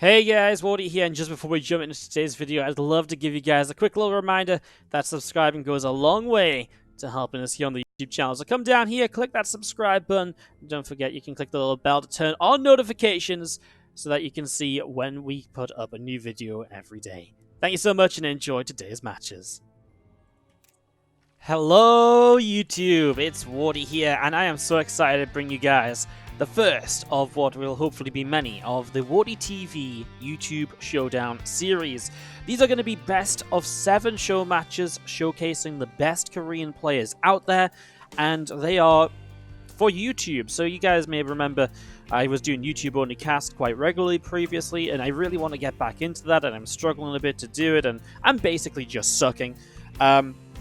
Hey guys, Wardy here, and just before we jump into today's video, I'd love to give you guys a quick little reminder that subscribing goes a long way to helping us here on the YouTube channel. So come down here, click that subscribe button, and don't forget you can click the little bell to turn on notifications so that you can see when we put up a new video every day. Thank you so much and enjoy today's matches. Hello YouTube, it's Wardy here, and I am so excited to bring you guys the first of what will hopefully be many of the WardiTV YouTube Showdown Series. These are going to be best of 7 show matches showcasing the best Korean players out there, and they are for YouTube. So you guys may remember I was doing YouTube only cast quite regularly previously, and I really want to get back into that, and I'm struggling a bit to do it, and I'm basically just sucking.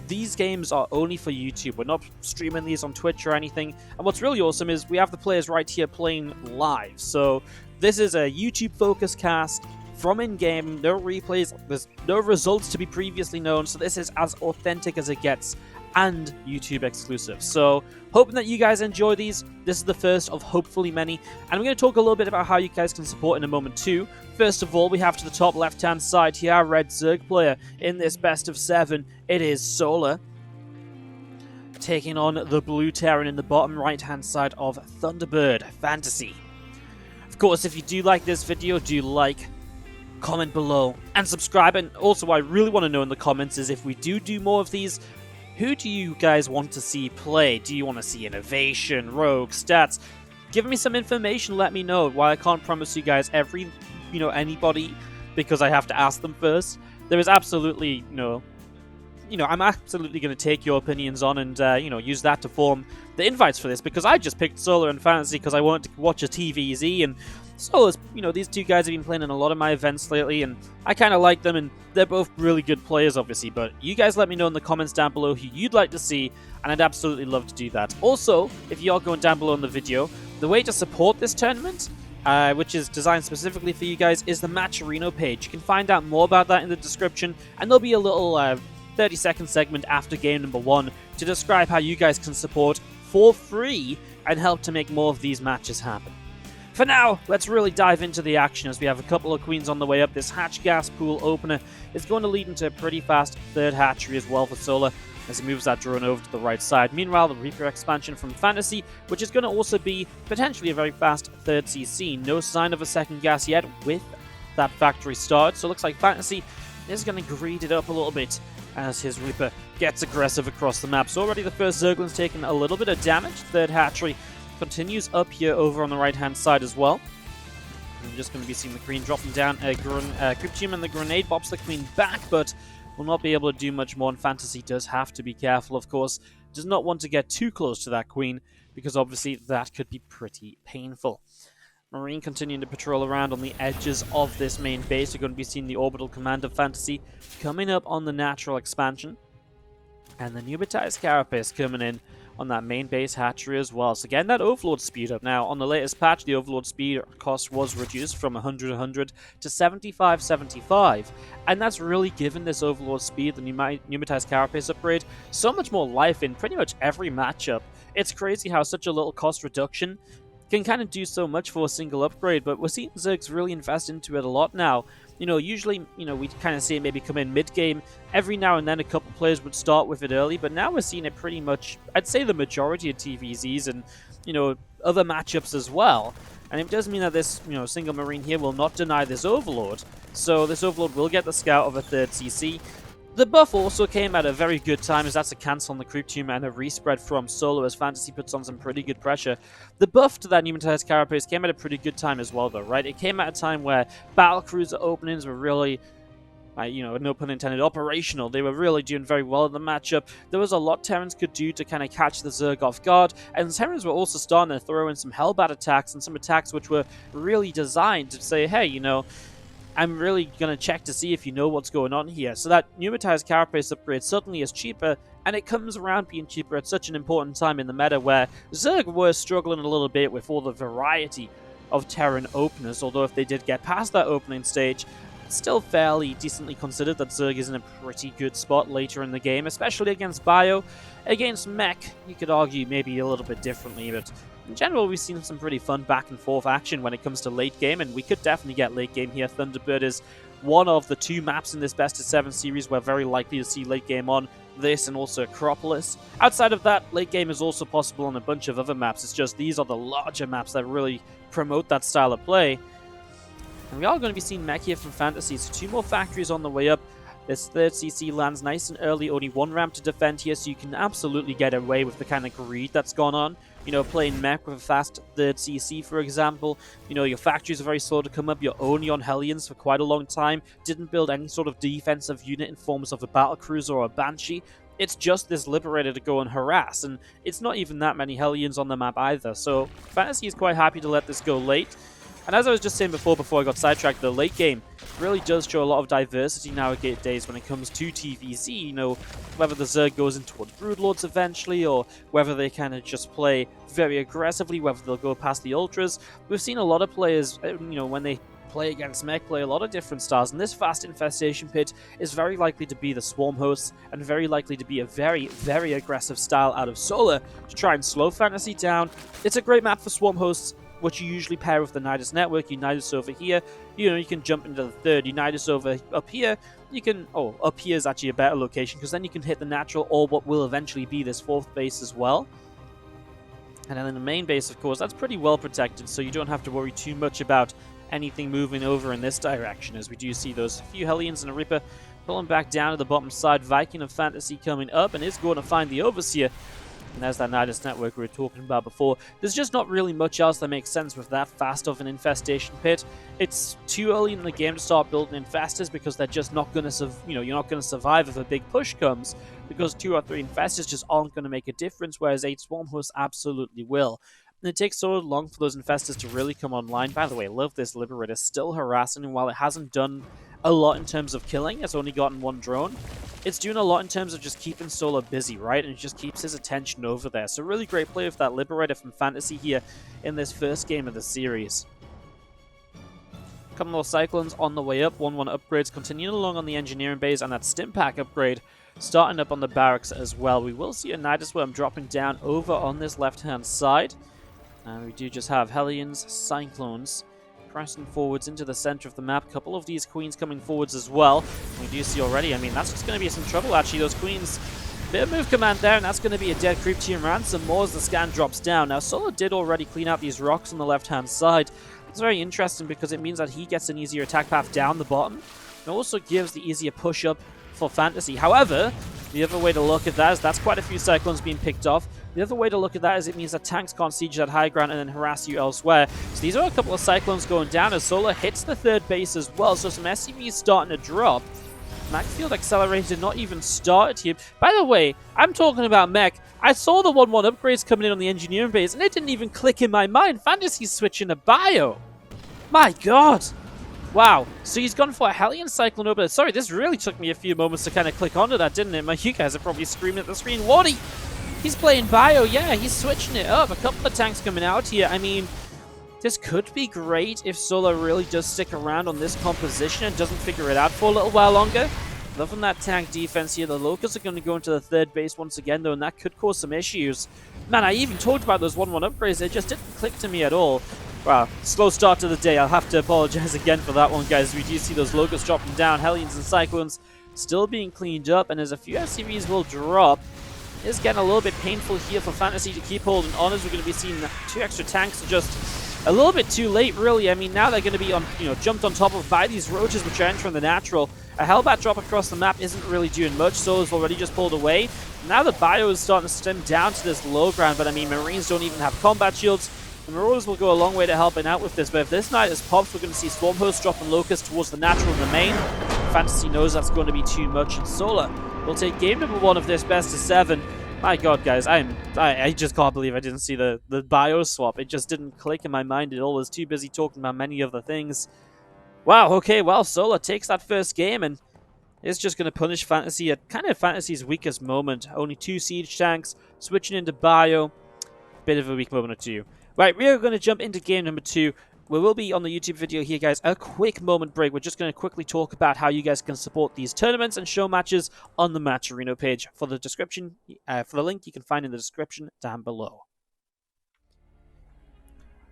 These games are only for YouTube. We're not streaming these on Twitch or anything. And what's really awesome is we have the players right here playing live. So this is a YouTube focus cast from in-game, no replays, there's no results to be previously known. So this is as authentic as it gets and YouTube exclusive. So hoping that you guys enjoy these. This is the first of hopefully many. And we're going to talk a little bit about how you guys can support in a moment too. First of all, we have to the top left-hand side here our red Zerg player in this best of 7. It is Solar taking on the blue Terran in the bottom right-hand side of Thunderbird FanTaSy. Of course, if you do like this video, do like, comment below, and subscribe. And also, what I really want to know in the comments is if we do more of these, who do you guys want to see play? Do you want to see innovation, rogue, stats? Give me some information, let me know. While I can't promise you guys anybody, because I have to ask them first, there is absolutely I'm absolutely going to take your opinions on and use that to form the invites for this, because I just picked Solar and FanTaSy because I wanted to watch a TvZ, and Solar's, these two guys have been playing in a lot of my events lately, and I kind of like them, and they're both really good players, obviously, but you guys let me know in the comments down below who you'd like to see, and I'd absolutely love to do that. Also, if you are going down below in the video, the way to support this tournament, which is designed specifically for you guys, is the Matcherino page. You can find out more about that in the description, and there'll be a little 30-second segment after game number 1 to describe how you guys can support for free and help to make more of these matches happen. For now, let's really dive into the action as we have a couple of queens on the way up. This hatch gas pool opener is going to lead into a pretty fast third hatchery as well for Solar as he moves that drone over to the right side. Meanwhile, the Reaper expansion from FanTaSy, which is going to also be potentially a very fast third CC. No sign of a second gas yet with that factory start, so it looks like FanTaSy is going to greed it up a little bit as his Reaper gets aggressive across the map. So already the first Zerglin's taken a little bit of damage. Third hatchery continues up here over on the right-hand side as well. I'm just going to be seeing the Queen dropping down a Cryptium, and the grenade bops the Queen back, but will not be able to do much more, and FanTaSy does have to be careful, of course. Does not want to get too close to that Queen, because obviously that could be pretty painful. Marine continuing to patrol around on the edges of this main base. You're going to be seeing the orbital command of FanTaSy coming up on the natural expansion. And the pneumatized carapace coming in on that main base hatchery as well. So again, that overload speed up. Now, on the latest patch, the overload speed cost was reduced from 100 to 75. And that's really given this overload speed, the pneumatized carapace upgrade, so much more life in pretty much every matchup. It's crazy how such a little cost reduction can kind of do so much for a single upgrade, but we're seeing Zergs really invest into it a lot now. Usually, we kind of see it maybe come in mid-game. Every now and then a couple players would start with it early, but now we're seeing it pretty much, I'd say the majority of TvZs and, other matchups as well. And it does mean that this, single Marine here will not deny this Overlord. So this Overlord will get the scout of a third CC. The buff also came at a very good time, as that's a cancel on the Cryptium and a respread from Solo as FanTaSy puts on some pretty good pressure. The buff to that pneumatized carapace came at a pretty good time as well, though, right? It came at a time where battlecruiser openings were really, no pun intended, operational. They were really doing very well in the matchup. There was a lot Terrans could do to kind of catch the Zerg off guard, and Terrans were also starting to throw in some Hellbat attacks and some attacks which were really designed to say, hey, I'm really going to check to see if you know what's going on here. So that pneumatized carapace upgrade certainly is cheaper, and it comes around being cheaper at such an important time in the meta where Zerg were struggling a little bit with all the variety of Terran openers, although if they did get past that opening stage, still fairly decently considered that Zerg is in a pretty good spot later in the game, especially against Bio. Against Mech, you could argue maybe a little bit differently, but in general, we've seen some pretty fun back-and-forth action when it comes to late game, and we could definitely get late game here. Thunderbird is one of the 2 maps in this best-of-7 series we're very likely to see late game on, this and also Acropolis. Outside of that, late game is also possible on a bunch of other maps. It's just these are the larger maps that really promote that style of play. And we are going to be seeing mech here from FanTaSy, so 2 more factories on the way up. This 3rd CC lands nice and early, only 1 ramp to defend here, so you can absolutely get away with the kind of greed that's gone on. You know, playing mech with a fast 3rd CC, for example. You know, your factories are very slow to come up, you're only on Hellions for quite a long time, didn't build any sort of defensive unit in forms of a Battlecruiser or a Banshee. It's just this Liberator to go and harass, and it's not even that many Hellions on the map either, so FanTaSy is quite happy to let this go late. And as I was just saying before I got sidetracked, the late game really does show a lot of diversity nowadays when it comes to TvZ. You know, whether the Zerg goes in towards Broodlords eventually, or whether they kind of just play very aggressively, whether they'll go past the Ultras. We've seen a lot of players, you know, when they play against mech, play a lot of different styles, and this fast infestation pit is very likely to be the swarm hosts, and very likely to be a very, very aggressive style out of Solar to try and slow FanTaSy down. It's a great map for swarm hosts, which you usually pair with the Nidus network. Unitas over here, you know, you can jump into the 3rd, Unitas over up here. You can, up here is actually a better location, because then you can hit the natural or what will eventually be this 4th base as well. And then in the main base, of course, that's pretty well protected, so you don't have to worry too much about anything moving over in this direction, as we do see those few Hellions and a Reaper pulling back down to the bottom side. Viking of FanTaSy coming up and is going to find the Overseer. And there's that Nidus network we were talking about before. There's just not really much else that makes sense with that fast of an infestation pit. It's too early in the game to start building infestors, because they're just not going to, you're not going to survive if a big push comes, because 2 or 3 infestors just aren't going to make a difference, whereas 8 swarm hosts absolutely will. And it takes so long for those infestors to really come online. By the way, love this Liberator, still harassing, and while it hasn't done a lot in terms of killing, it's only gotten 1 drone, it's doing a lot in terms of just keeping Solar busy, right? And it just keeps his attention over there. So really great play with that Liberator from FanTaSy here in this first game of the series. A couple more Cyclones on the way up, 1-1 upgrades continuing along on the engineering base, and that Stim Pack upgrade starting up on the barracks as well. We will see a Nidus Worm dropping down over on this left-hand side. And we do just have Hellions, Cyclones pressing forwards into the center of the map. A couple of these Queens coming forwards as well. We do see already, I mean, that's just going to be some trouble actually. Those Queens, bit of move command there, and that's going to be a dead creep team ransom more as the scan drops down. Now, Solar did already clean out these rocks on the left-hand side. It's very interesting because it means that he gets an easier attack path down the bottom. It also gives the easier push up for FanTaSy. However, the other way to look at that is that's quite a few Cyclones being picked off. The other way to look at that is it means that tanks can't siege that high ground and then harass you elsewhere. So these are a couple of Cyclones going down as Solar hits the 3rd base as well. So some SCVs starting to drop. Macfield Accelerator not even started here. By the way, I'm talking about mech. I saw the 1-1 upgrades coming in on the engineering base, and it didn't even click in my mind. FanTaSy's switching to Bio. My god. Wow. So he's gone for a Hellion Cyclone over there. Sorry, this really took me a few moments to kind of click onto that, didn't it? You guys are probably screaming at the screen. Wardy! He's playing Bio. Yeah, he's switching it up. A couple of tanks coming out here. I mean, this could be great if Solar really does stick around on this composition and doesn't figure it out for a little while longer. Loving that tank defense here. The Locusts are going to go into the 3rd base once again, though, and that could cause some issues. Man, I even talked about those 1-1 upgrades. They just didn't click to me at all. Wow, slow start to the day. I'll have to apologize again for that one, guys. We do see those Locusts dropping down. Hellions and Cyclones still being cleaned up, and as a few SCVs will drop, it's getting a little bit painful here for FanTaSy to keep holding on, as we're going to be seeing 2 extra tanks just a little bit too late, really. I mean, now they're going to be on, jumped on top of by these Roaches, which are entering the natural. A Hellbat drop across the map isn't really doing much. Solar's already just pulled away. Now the Bio is starting to stem down to this low ground, but I mean, Marines don't even have combat shields. The Marauders will go a long way to helping out with this, but if this Nidus pops, we're going to see Swarm Hosts dropping Locust towards the natural in the main. FanTaSy knows that's going to be too much, and Solar will take game number 1 of this best of 7. My god, guys, I just can't believe I didn't see the Bio swap. It just didn't click in my mind at all. I was too busy talking about many other things. Wow, okay, well, Solar takes that first game, and it's just going to punish FanTaSy at kind of FanTaSy's weakest moment. Only 2 siege tanks, switching into Bio. Bit of a weak moment or two. Right, we are going to jump into game number 2. we will be on the YouTube video here, guys. A quick moment break. We're just going to quickly talk about how you guys can support these tournaments and show matches on the Match Arena page. For the description, for the link, you can find in the description down below.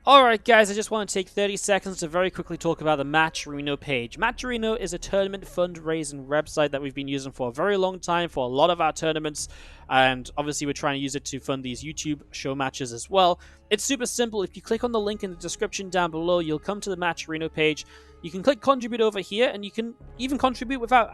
Alright guys, I just want to take 30 seconds to very quickly talk about the Match Arena page. Match Arena is a tournament fundraising website that we've been using for a very long time for a lot of our tournaments, and obviously we're trying to use it to fund these YouTube show matches as well. It's super simple. If you click on the link in the description down below, you'll come to the Match Arena page. You can click contribute over here, and you can even contribute without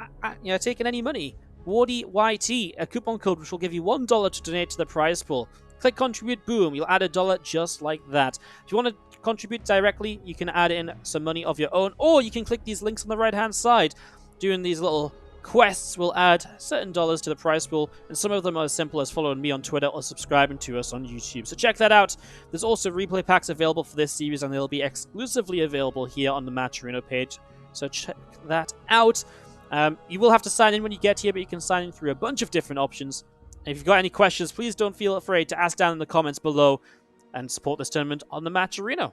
taking any money. WardiYT, a coupon code which will give you $1 to donate to the prize pool. Click contribute, boom, you'll add $1 just like that. If you want to contribute directly, you can add in some money of your own, or you can click these links on the right hand side. Doing these little quests will add certain dollars to the prize pool, and some of them are as simple as following me on Twitter or subscribing to us on YouTube. So check that out. There's also replay packs available for this series, and they'll be exclusively available here on the Match Arena page. So check that out. You will have to sign in when you get here, but you can sign in through a bunch of different options. If you've got any questions, please don't feel afraid to ask down in the comments below and support this tournament on the Match Arena.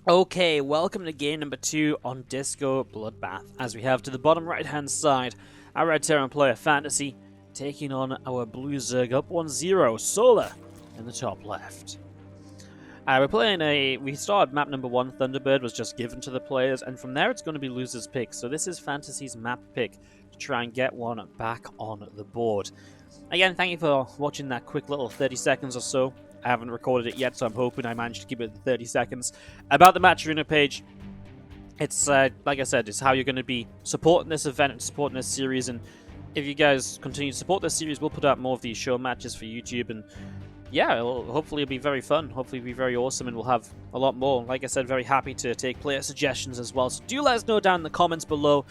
Okay, welcome to game number 2 on Disco Bloodbath. As we have to the bottom right-hand side, our Red Terran player FanTaSy taking on our Blue Zerg up 1-0, Solar in the top left. We're playing we started map number 1, Thunderbird was just given to the players, and from there it's going to be loser's pick. So this is FanTaSy's map pick to try and get one back on the board. Again, thank you for watching that quick little 30 seconds or so. I haven't recorded it yet, so I'm hoping I managed to keep it 30 seconds. About the Match Arena page, it's, like I said, it's how you're going to be supporting this event and supporting this series, and if you guys continue to support this series, we'll put out more of these show matches for YouTube, and yeah, hopefully it'll be very fun, hopefully it'll be very awesome, and we'll have a lot more. Like I said, very happy to take player suggestions as well, so do let us know down in the comments below.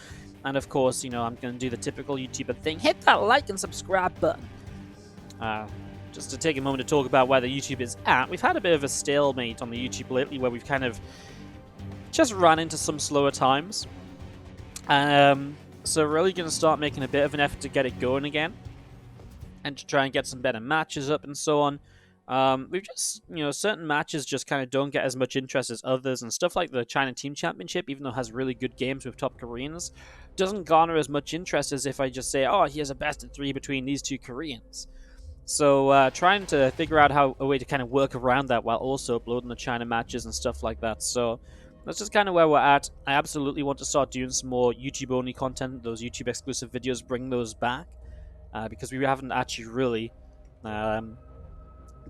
And of course, I'm going to do the typical YouTuber thing, hit that like and subscribe button. Just to take a moment to talk about where the YouTube is at. We've had a bit of a stalemate on the YouTube lately, where we've kind of just ran into some slower times. So really going to start making a bit of an effort to get it going again, and to try and get some better matches up and so on. We've just, certain matches just kind of don't get as much interest as others, and stuff like the China Team Championship, even though it has really good games with top Koreans, doesn't garner as much interest as if I just say, oh, here's a best of 3 between these 2 Koreans. So trying to figure out a way to kind of work around that while also uploading the China matches and stuff like that. So that's just kind of where we're at. I absolutely want to start doing some more YouTube-only content, those YouTube-exclusive videos, bring those back, because we haven't actually really done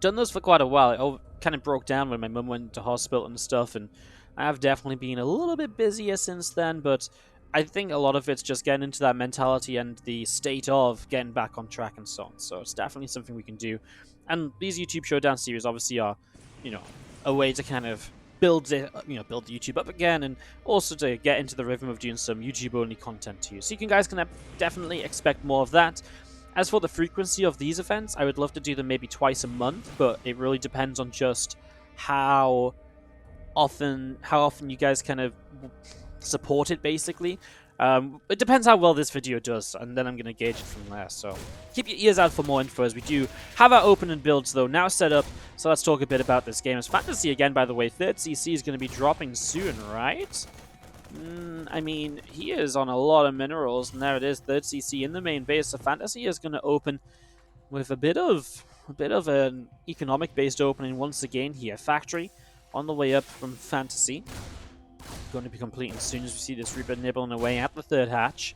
those for quite a while. It all kind of broke down when my mum went to hospital and stuff, and I have definitely been a little bit busier since then, but I think a lot of it's just getting into that mentality and the state of getting back on track and so on. So it's definitely something we can do. And these YouTube Showdown series obviously are, a way to kind of build it, build YouTube up again, and also to get into the rhythm of doing some YouTube-only content too. So you guys can definitely expect more of that. As for the frequency of these events, I would love to do them maybe twice a month, but it really depends on just how often you guys kind of support it, basically. It depends how well this video does, and then I'm going to gauge it from there. So keep your ears out for more info, as we do have our opening builds, though, now set up. So let's talk a bit about this game. It's FanTaSy again, by the way. 3rd CC is going to be dropping soon, right? I mean, he is on a lot of minerals, and there it is, 3rd CC in the main base. So FanTaSy is going to open with a bit of an economic-based opening once again here. Factory on the way up from FanTaSy. Going to be completing as soon as we see this Reaper nibbling away at the 3rd hatch.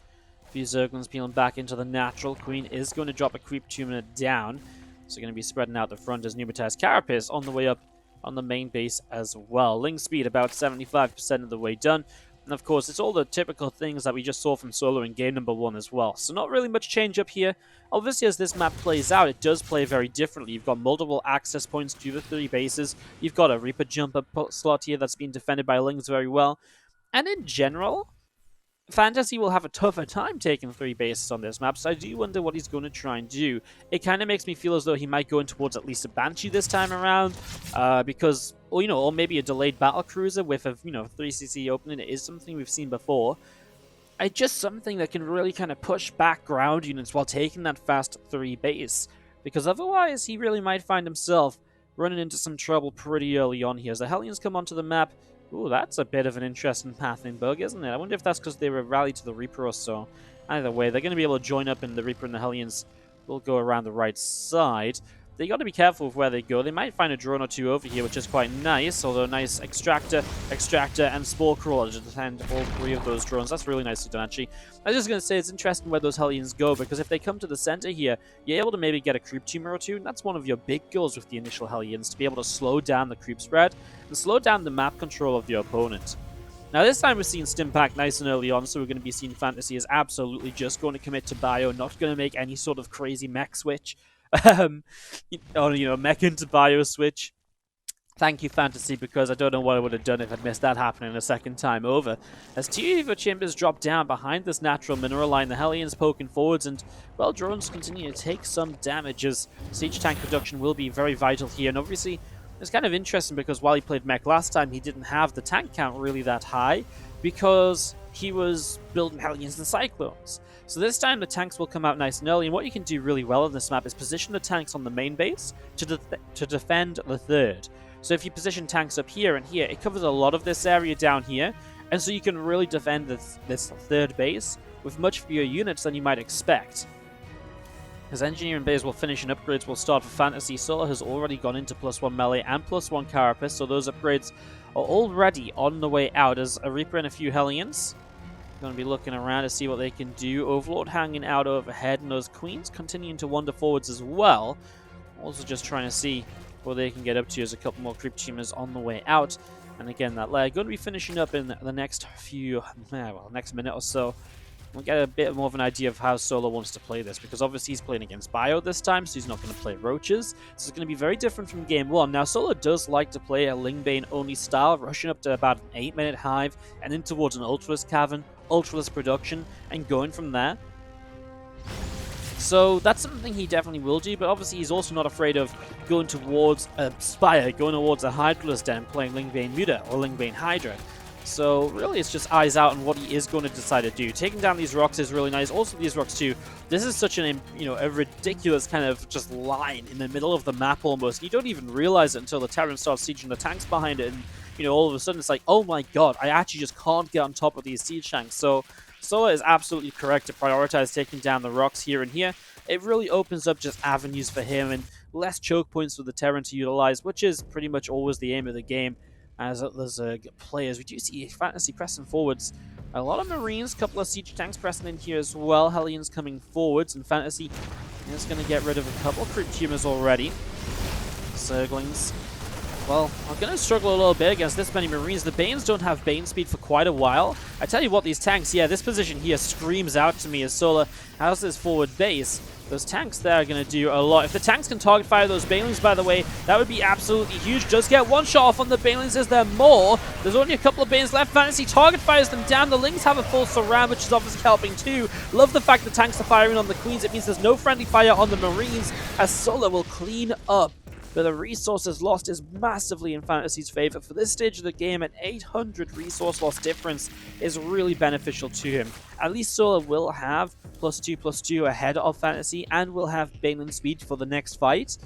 Few Zerglings peeling back into the natural. Queen is going to drop a creep 2-minute down. So going to be spreading out the front as Pneumatized Carapace on the way up on the main base as well. Ling speed about 75% of the way done. And of course, it's all the typical things that we just saw from Solo in game number 1 as well. So not really much change up here. Obviously, as this map plays out, it does play very differently. You've got multiple access points to the 3 bases. You've got a Reaper jump-up slot here that's being defended by Lings very well. And in general, FanTaSy will have a tougher time taking 3 bases on this map, so I do wonder what he's going to try and do. It kind of makes me feel as though he might go in towards at least a Banshee this time around, because, or maybe a delayed battlecruiser with a, 3cc opening. It is something we've seen before. It's just something that can really kind of push back ground units while taking that fast 3 base, because otherwise he really might find himself running into some trouble pretty early on here. As the Hellions come onto the map, ooh, that's a bit of an interesting pathing bug, isn't it? I wonder if that's because they were rallied to the Reaper or so. Either way, they're going to be able to join up, and the Reaper and the Hellions will go around the right side. They got to be careful with where they go. They might find a drone or two over here, which is quite nice. Although nice extractor, and spore crawler to defend all three of those drones. That's really nicely done, actually. I was just going to say, it's interesting where those Hellions go, because if they come to the center here, you're able to maybe get a creep tumor or two, and that's one of your big goals with the initial Hellions, to be able to slow down the creep spread and slow down the map control of your opponent. Now this time we're seeing Stimpack nice and early on, so we're going to be seeing FanTaSy is absolutely just going to commit to bio, not going to make any sort of crazy mech switch. Or, mech into bio switch. Thank you, FanTaSy, because I don't know what I would have done if I'd missed that happening a second time over. As two Evo Chambers drop down behind this natural mineral line, the Hellions poking forwards, and, well, drones continue to take some damage, as siege tank production will be very vital here. And obviously, it's kind of interesting because while he played mech last time, he didn't have the tank count really that high, because he was building Hellions and Cyclones. So this time the tanks will come out nice and early, and what you can do really well on this map is position the tanks on the main base to defend the third. So if you position tanks up here and here, it covers a lot of this area down here, and so you can really defend this third base with much fewer units than you might expect. As engineering bays will finish and upgrades will start for FanTaSy, Solar has already gone into +1 melee and +1 carapace, so those upgrades are already on the way out, as a Reaper and a few Hellions going to be looking around to see what they can do. Overlord hanging out overhead, and those Queens continuing to wander forwards as well. Also just trying to see what they can get up to, as a couple more creep tumors on the way out. And again, that leg going to be finishing up in the next next minute or so. We'll get a bit more of an idea of how Solo wants to play this, because obviously he's playing against Bio this time, so he's not going to play Roaches. So it's going to be very different from Game 1. Now, Solo does like to play a Lingbane-only style, rushing up to about an 8-minute hive, and in towards an Ultralisk cavern, Ultralisk production, and going from there. So that's something he definitely will do, but obviously he's also not afraid of going towards a Spire, going towards a Hydralisk den, playing Lingbane Muta or Lingbane Hydra. So really it's just eyes out on what he is going to decide to do. Taking down these rocks is really nice. Also these rocks too. This is such an, a ridiculous kind of just line in the middle of the map almost. You don't even realize it until the Terran starts sieging the tanks behind it, and all of a sudden it's like, oh my god, I actually just can't get on top of these siege tanks. So Sola is absolutely correct to prioritize taking down the rocks here and here. It really opens up just avenues for him and less choke points for the Terran to utilize, which is pretty much always the aim of the game. As there's players, we do see FanTaSy pressing forwards. A lot of Marines, a couple of siege tanks pressing in here as well. Hellions coming forwards, and FanTaSy is going to get rid of a couple of creep tumors already. Zerglings, well, I'm going to struggle a little bit against this many Marines. The Banes don't have Bane speed for quite a while. I tell you what, these tanks, yeah, this position here screams out to me as Sola has this forward base. Those tanks there are going to do a lot. If the tanks can target fire those Banelings, by the way, that would be absolutely huge. Just get one shot off on the Banelings. Is there more? There's only a couple of Banes left. FanTaSy target fires them down. The Lings have a full surround, which is obviously helping too. Love the fact the tanks are firing on the Queens. It means there's no friendly fire on the Marines, as Sola will clean up. But the resources lost is massively in FanTaSy's favor. For this stage of the game, an 800 resource loss difference is really beneficial to him. At least Sola will have +2/+2 ahead of FanTaSy, and will have Baneland speed for the next fight.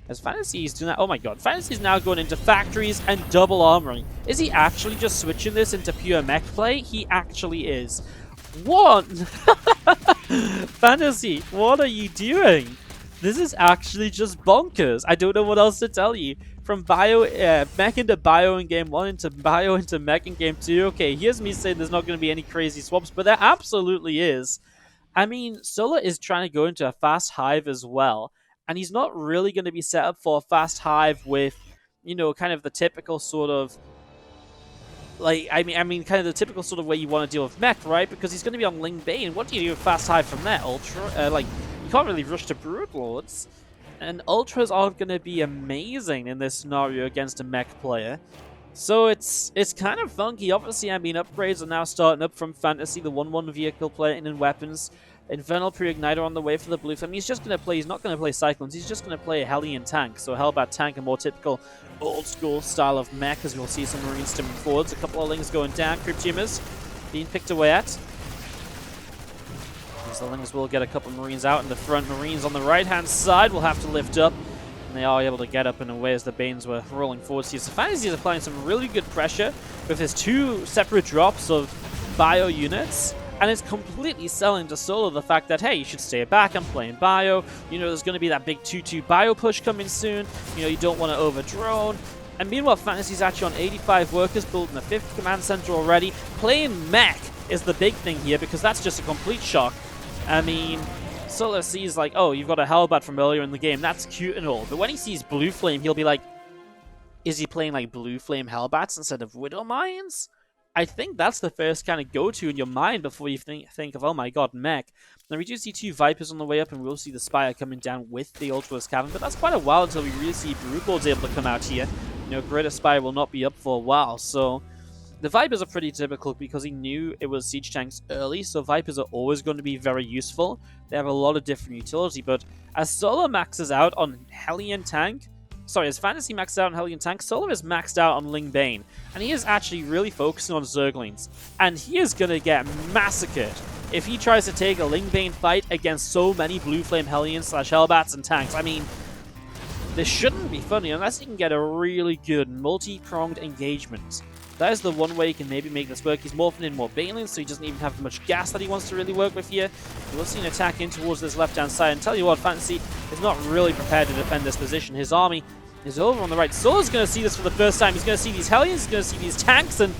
As FanTaSy is doing that, oh my god, FanTaSy is now going into factories and double armoring. Is he actually just switching this into pure mech play? He actually is. What? FanTaSy, what are you doing? This is actually just bonkers. I don't know what else to tell you. From mech into bio in game 1, into bio into mech in game 2. Okay, here's me saying there's not going to be any crazy swaps, but there absolutely is. I mean, Sola is trying to go into a fast hive as well, and he's not really going to be set up for a fast hive with, kind of the typical sort of, kind of the typical sort of way you want to deal with mech, right? Because he's going to be on Ling Bane. What do you do with fast hive from there? You can't really rush to Broodlords. And Ultras are going to be amazing in this scenario against a mech player. So it's kind of funky. Obviously, upgrades are now starting up from FanTaSy, the 1/1 vehicle plating and weapons. Infernal Pre-Igniter on the way for the blue flame. He's not going to play Cyclones, he's just going to play a Hellion tank. So a Hellbat tank, a more typical old school style of mech, as we'll see some Marines stimming forwards. A couple of Lings going down, Creep Tumors being picked away at. The Lings will get a couple of Marines out in the front. Marines on the right-hand side will have to lift up. And they are able to get up and away as the Banes were rolling forwards here. So FanTaSy is applying some really good pressure with his 2 separate drops of bio units. And it's completely selling to Solo the fact that, hey, you should stay back, I'm playing bio. You know, there's going to be that big 2-2 bio push coming soon. You know, you don't want to over-drone. And meanwhile, FanTaSy's actually on 85 workers, building a 5th command center already. Playing mech is the big thing here, because that's just a complete shock. I mean, Solo sees like, oh, you've got a Hellbat from earlier in the game. That's cute and all. But when he sees Blue Flame, he'll be like, is he playing like Blue Flame Hellbats instead of Widow Mines? I think that's the first kind of go-to in your mind before you think of, oh my god, mech. Now we do see 2 Vipers on the way up, and we'll see the Spire coming down with the Ultraverse Cavern, but that's quite a while until we really see Broodlords able to come out here. You know, Greater Spire will not be up for a while, so the Vipers are pretty typical because he knew it was siege tanks early, so Vipers are always going to be very useful. They have a lot of different utility, but as Solo maxes out on Hellion Tank, as FanTaSy maxed out on Hellion Tank, Solo is maxed out on Ling Bane, and he is actually really focusing on Zerglings, and he is going to get massacred if he tries to take a Ling Bane fight against so many Blue Flame Hellions / Hellbats and tanks. I mean, this shouldn't be funny unless you can get a really good multi-pronged engagement. That is the one way you can maybe make this work. He's morphing in more Banelings, so he doesn't even have much gas that he wants to really work with here. We'll see an attack in towards this left-hand side, and tell you what, FanTaSy is not really prepared to defend this position. His army is over on the right. Solo's going to see this for the first time. He's going to see these Hellions, he's going to see these tanks, and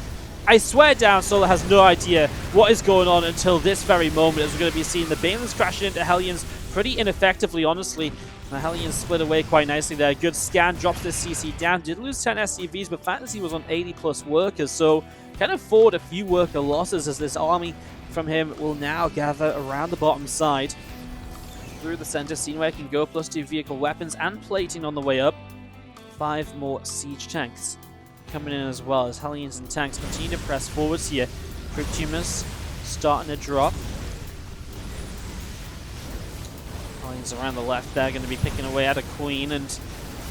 I swear down, Solo has no idea what is going on until this very moment, as we're going to be seeing the Banelings crashing into Hellions pretty ineffectively, honestly. The Hellions split away quite nicely there. Good scan, drops this CC down. Did lose 10 SCVs, but FanTaSy was on 80+ workers, so can afford a few worker losses as this army from him will now gather around the bottom side. Through the center, seeing where it can go, +2 vehicle weapons and plating on the way up. 5 more siege tanks coming in as well as Hellions and tanks continue to press forwards here. Cryptumus starting to drop. Hellions around the left there, going to be picking away at a Queen, and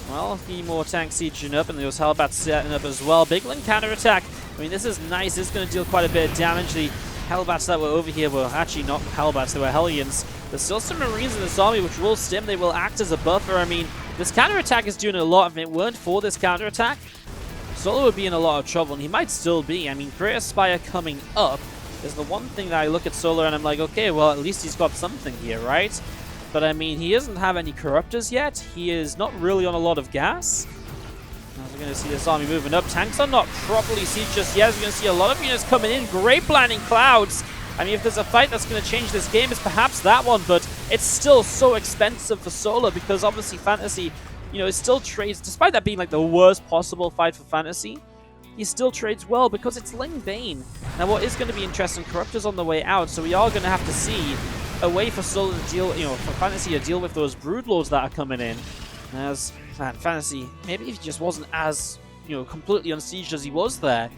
well, a few more tanks sieging up, and those Hellbats setting up as well. Big Ling counter-attack. I mean, this is nice. This is going to deal quite a bit of damage. The Hellbats that were over here were actually not Hellbats, they were Hellions. There's still some Marines in this army which will stim. They will act as a buffer. I mean, this counter-attack is doing a lot. If it weren't for this counter-attack, Solo would be in a lot of trouble, and he might still be. I mean, Greater Spire coming up is the one thing that I look at Solo and I'm like, okay, well, at least he's got something here, right? But I mean, he doesn't have any Corruptors yet. He is not really on a lot of gas. Now we're going to see this army moving up. Tanks are not properly sieged just yet. We're going to see a lot of units coming in. Great blinding clouds. I mean, if there's a fight that's going to change this game, it's perhaps that one, but it's still so expensive for Solo because obviously FanTaSy, you know, it still trades, despite that being like the worst possible fight for FanTaSy, he still trades well because it's Ling Bane. Now what is going to be interesting, Corruptors on the way out, so we are going to have to see a way for Solo to deal, you know, for FanTaSy to deal with those Broodlords that are coming in. As, man, FanTaSy, maybe if he just wasn't as, you know, completely unsieged as he was there,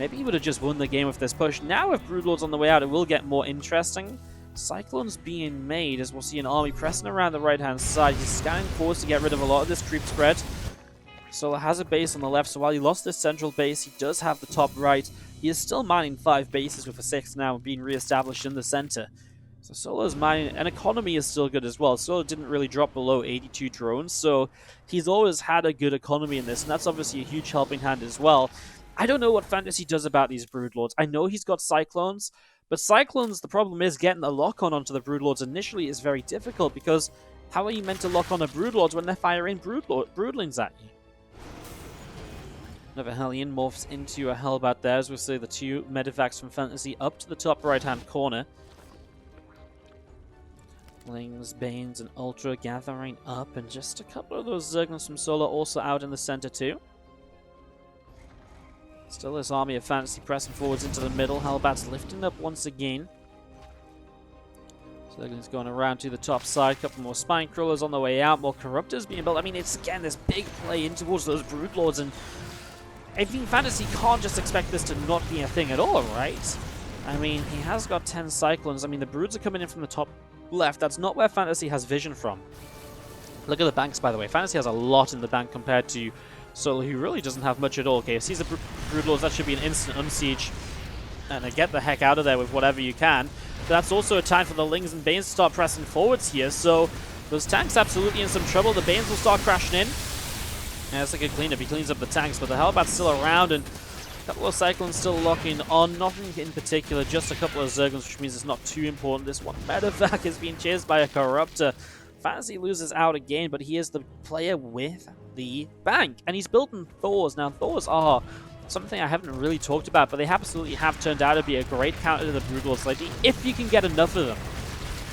maybe he would have just won the game with this push. Now with Broodlords on the way out, it will get more interesting. Cyclones being made, as we'll see an army pressing around the right-hand side. He's scanning forwards to get rid of a lot of this creep spread. Solo has a base on the left, so while he lost this central base, he does have the top right. He is still mining 5 bases with a 6th now being re-established in the center. So Solo's mining, and economy is still good as well. Solo didn't really drop below 82 drones, so he's always had a good economy in this, and that's obviously a huge helping hand as well. I don't know what FanTaSy does about these Broodlords. I know he's got Cyclones, but Cyclones, the problem is getting the lock-on onto the Broodlords initially is very difficult, because how are you meant to lock on a Broodlords when they're firing Broodlings at you? Another Hellion morphs into a Hellbat there, as we'll see the 2 Medivacs from FanTaSy up to the top right-hand corner. Lings, Banes, and Ultra gathering up, and just a couple of those Zerglings from Solo also out in the center too. Still this army of FanTaSy pressing forwards into the middle. Hellbats lifting up once again. Zerglings going around to the top side. Couple more Spine Crawlers on the way out. More Corruptors being built. I mean, it's again this big play in towards those Broodlords, and I think FanTaSy can't just expect this to not be a thing at all, right? I mean, he has got 10 Cyclones. I mean, the Broods are coming in from the top left. That's not where FanTaSy has vision from. Look at the banks, by the way. FanTaSy has a lot in the bank compared to Solo, who really doesn't have much at all. Okay, if he's the Broodlords, that should be an instant unsiege. And get the heck out of there with whatever you can. But that's also a time for the Lings and Banes to start pressing forwards here. So Those tanks absolutely in some trouble. The Banes will start crashing in. Yeah, that's a good cleanup. He cleans up the tanks, but the Hellbat's still around, and a couple of Cyclones still locking on. Nothing in particular, just a couple of Zerglings, which means it's not too important. This one, Medevac, is being chased by a Corruptor. FanTaSy loses out again, but he is the player with the bank, and he's building Thors. Now, Thors are something I haven't really talked about, but they absolutely have turned out to be a great counter to the Brutals lately, if you can get enough of them.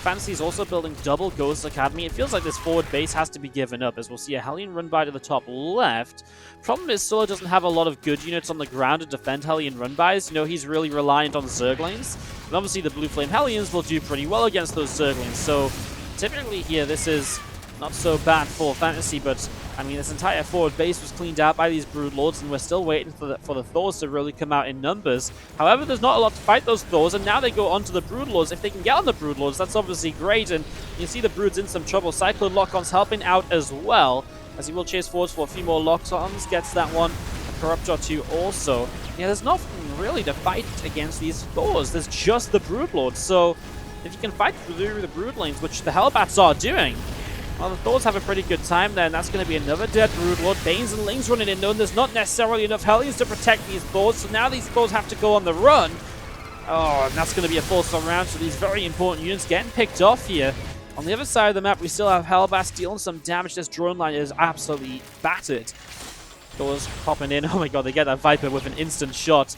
FanTaSy is also building double Ghost Academy. It feels like this forward base has to be given up, as we'll see a Hellion run by to the top left. Problem is, Solo doesn't have a lot of good units on the ground to defend Hellion run-bys. You know, he's really reliant on Zerglings. And obviously the Blue Flame Hellions will do pretty well against those Zerglings. So typically here, this is not so bad for FanTaSy, but I mean, this entire forward base was cleaned out by these Broodlords, and we're still waiting for the Thors to really come out in numbers. However, there's not a lot to fight those Thors, and now they go onto the Broodlords. If they can get on the Broodlords, that's obviously great, and you see the Broods in some trouble. Cyclone lock-ons helping out as well, as he will chase forwards for a few more lock-ons. Gets that one. A Corruptor too also. Yeah, there's nothing really to fight against these Thors. There's just the Broodlords, so if you can fight through the Broodlings, which the Hellbats are doing, well, the Thors have a pretty good time there, and that's going to be another dead Broodlord. Banes and Lings running in, though, and there's not necessarily enough Hellions to protect these Thors, so now these Thors have to go on the run. Oh, and that's going to be a force round, so these very important units getting picked off here. On the other side of the map, we still have Hellbats dealing some damage. This drone line is absolutely battered. Thors popping in. Oh my god, they get that Viper with an instant shot.